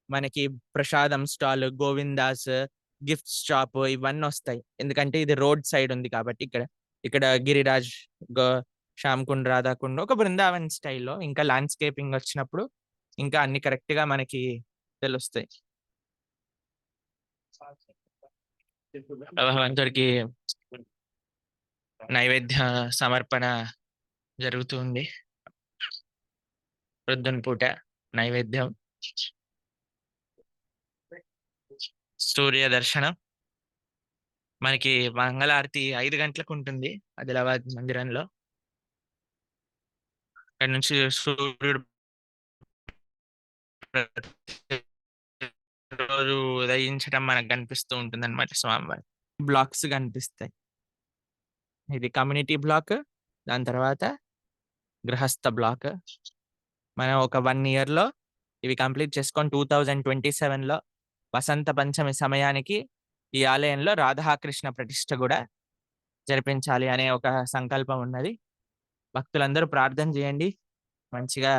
మనకి ప్రసాదం స్టాల్, గోవిందాస్ గిఫ్ట్ షాప్ ఇవన్నీ వస్తాయి. ఎందుకంటే ఇది రోడ్ సైడ్ ఉంది కాబట్టి. ఇక్కడ గిరిరాజ్, శ్యామ్కుండ్, రాధాకుండ్ ఒక బృందావన్ స్టైల్లో. ఇంకా ల్యాండ్స్కేపింగ్ వచ్చినప్పుడు ఇంకా అన్ని కరెక్ట్ గా మనకి తెలుస్తాయి. భగవంతుడికి నైవేద్య సమర్పణ జరుగుతుంది. ప్రొద్దున పూట నైవేద్యం, సూర్య దర్శనం. మనకి మంగళారతి 5 గంటలకు ఉంటుంది ఆదిలాబాద్ మందిరంలో. అక్కడ నుంచి సూర్యుడు రోజు ఉదయించడం మనకు కనిపిస్తూ ఉంటుంది అనమాట. స్వామివారి బ్లాక్స్ కనిపిస్తాయి. ఇది కమ్యూనిటీ బ్లాక్, దాని తర్వాత గృహస్థ బ్లాక్. మనం ఒక 1 year లో ఇవి కంప్లీట్ చేసుకొని 2027లో వసంత పంచమి సమయానికి ఈ ఆలయంలో రాధాకృష్ణ ప్రతిష్ఠ కూడా జరిపించాలి అనే ఒక సంకల్పం ఉన్నది. భక్తులందరూ ప్రార్థన చేయండి. మంచిగా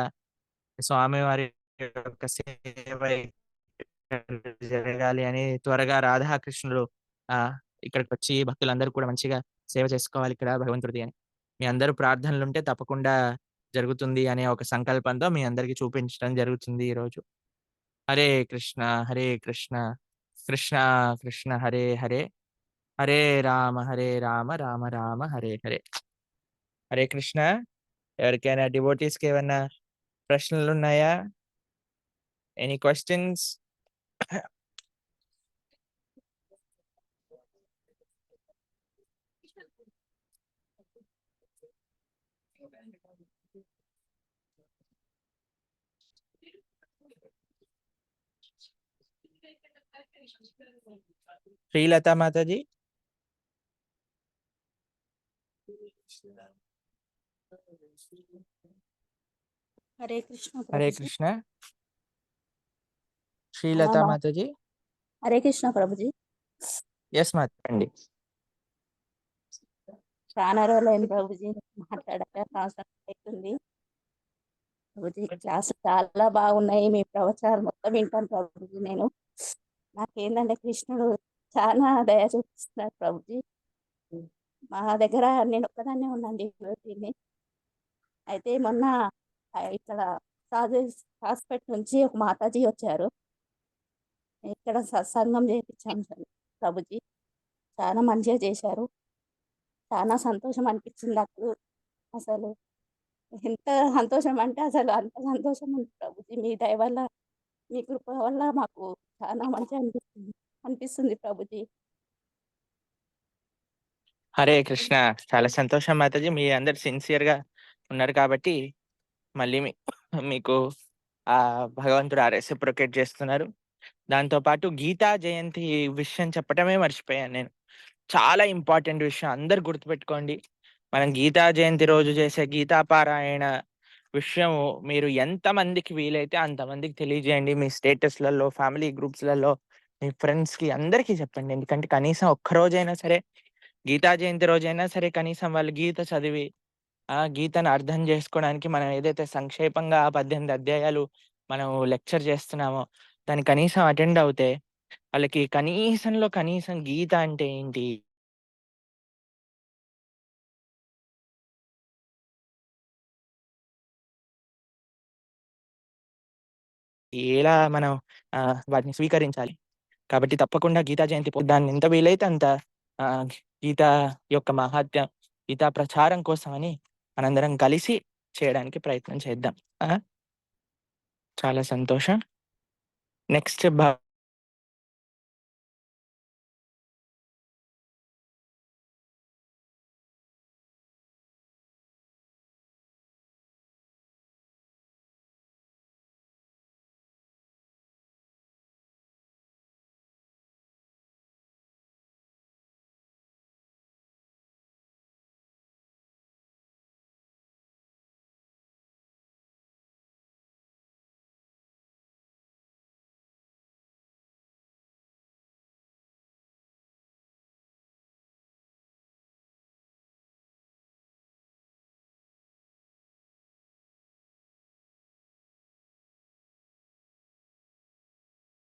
స్వామివారి యొక్క సేవ జరగాలి అని, త్వరగా రాధాకృష్ణులు ఇక్కడికి వచ్చి భక్తులందరూ కూడా మంచిగా సేవ చేసుకోవాలి ఇక్కడ భగవంతుడిది అని. మీ అందరూ ప్రార్థనలు ఉంటే తప్పకుండా జరుగుతుంది అనే ఒక సంకల్పంతో మీ అందరికి చూపించడం జరుగుతుంది ఈరోజు. హరే కృష్ణ హరే కృష్ణ కృష్ణ కృష్ణ హరే హరే హరే రామ రామ రామ హరే హరే. హరే కృష్ణ. ఎవరికైనా డివోటీస్కి ఏమన్నా ప్రశ్నలు ఉన్నాయా? Any questions? Srilatha Mataji. Hare Krishna Hare Prabhuji. Krishna. Srilatha Mataji. Hare Krishna Prabhuji. Yes మాతండి. చాలా రోజులైంది ప్రభుజీ మాట్లాడాక, సంవత్సరం అవుతుంది ప్రభుజీ. క్లాస్ చాలా బాగున్నాయి, మీ ప్రవచనాలు మొత్తం వింటాను ప్రభుజీ. నేను నాకేంటంటే కృష్ణుడు చాలా దయ చూపిస్తున్నారు ప్రభుజీ. మా దగ్గర నేను ఒక్కదాన్నే ఉన్నాను డివోటీని. అయితే మొన్న ఇక్కడ సాజు హాస్పిటల్ నుంచి ఒక మాతాజీ వచ్చారు. ఇక్కడ సత్సంగం చేయించాం ప్రభుజీ. చాలా మంచిగా చేశారు. చాలా సంతోషం అనిపించింది నాకు. అసలు ఎంత సంతోషం అంటే అసలు అంత సంతోషం ఉంది ప్రభుజీ. మీ దయ వల్ల, మీ కృప వల్ల మాకు చాలా మంచిగా అనిపిస్తుంది ప్రభుజీ. హరే కృష్ణ. చాలా సంతోషం మాతాజీ. మీ అందరు సిన్సియర్ గా ఉన్నారు కాబట్టి మళ్ళీ మీకు ఆ భగవంతుడు రెసిప్రొకేట్ చేస్తున్నారు. దాంతో పాటు గీతా జయంతి విషయం చెప్పటమే మర్చిపోయాను నేను. చాలా ఇంపార్టెంట్ విషయం, అందరు గుర్తుపెట్టుకోండి. మనం గీతా జయంతి రోజు చేసే గీతా పారాయణ విషయం మీరు ఎంతమందికి వీలైతే అంతమందికి తెలియజేయండి. మీ స్టేటస్లలో, ఫ్యామిలీ గ్రూప్స్లలో, మీ ఫ్రెండ్స్కి అందరికీ చెప్పండి. ఎందుకంటే కనీసం ఒక్క రోజైనా సరే, గీతా జయంతి రోజైనా సరే కనీసం వాళ్ళు గీత చదివి గీతను అర్థం చేసుకోవడానికి మనం ఏదైతే సంక్షేపంగా 18 అధ్యాయాలు మనం లెక్చర్ చేస్తున్నామో దాన్ని కనీసం అటెండ్ అవుతే వాళ్ళకి కనీసంలో కనీసం గీత అంటే ఏంటి, ఎలా మనం వాటిని స్వీకరించాలి. కాబట్టి తప్పకుండా గీతా జయంతి దాన్ని ఎంత వీలైతే అంత గీత యొక్క మహాత్యం, గీతా ప్రచారం కోసమని మనందరం కలిసి చేయడానికి ప్రయత్నం చేద్దాం. చాలా సంతోషం. నెక్స్ట్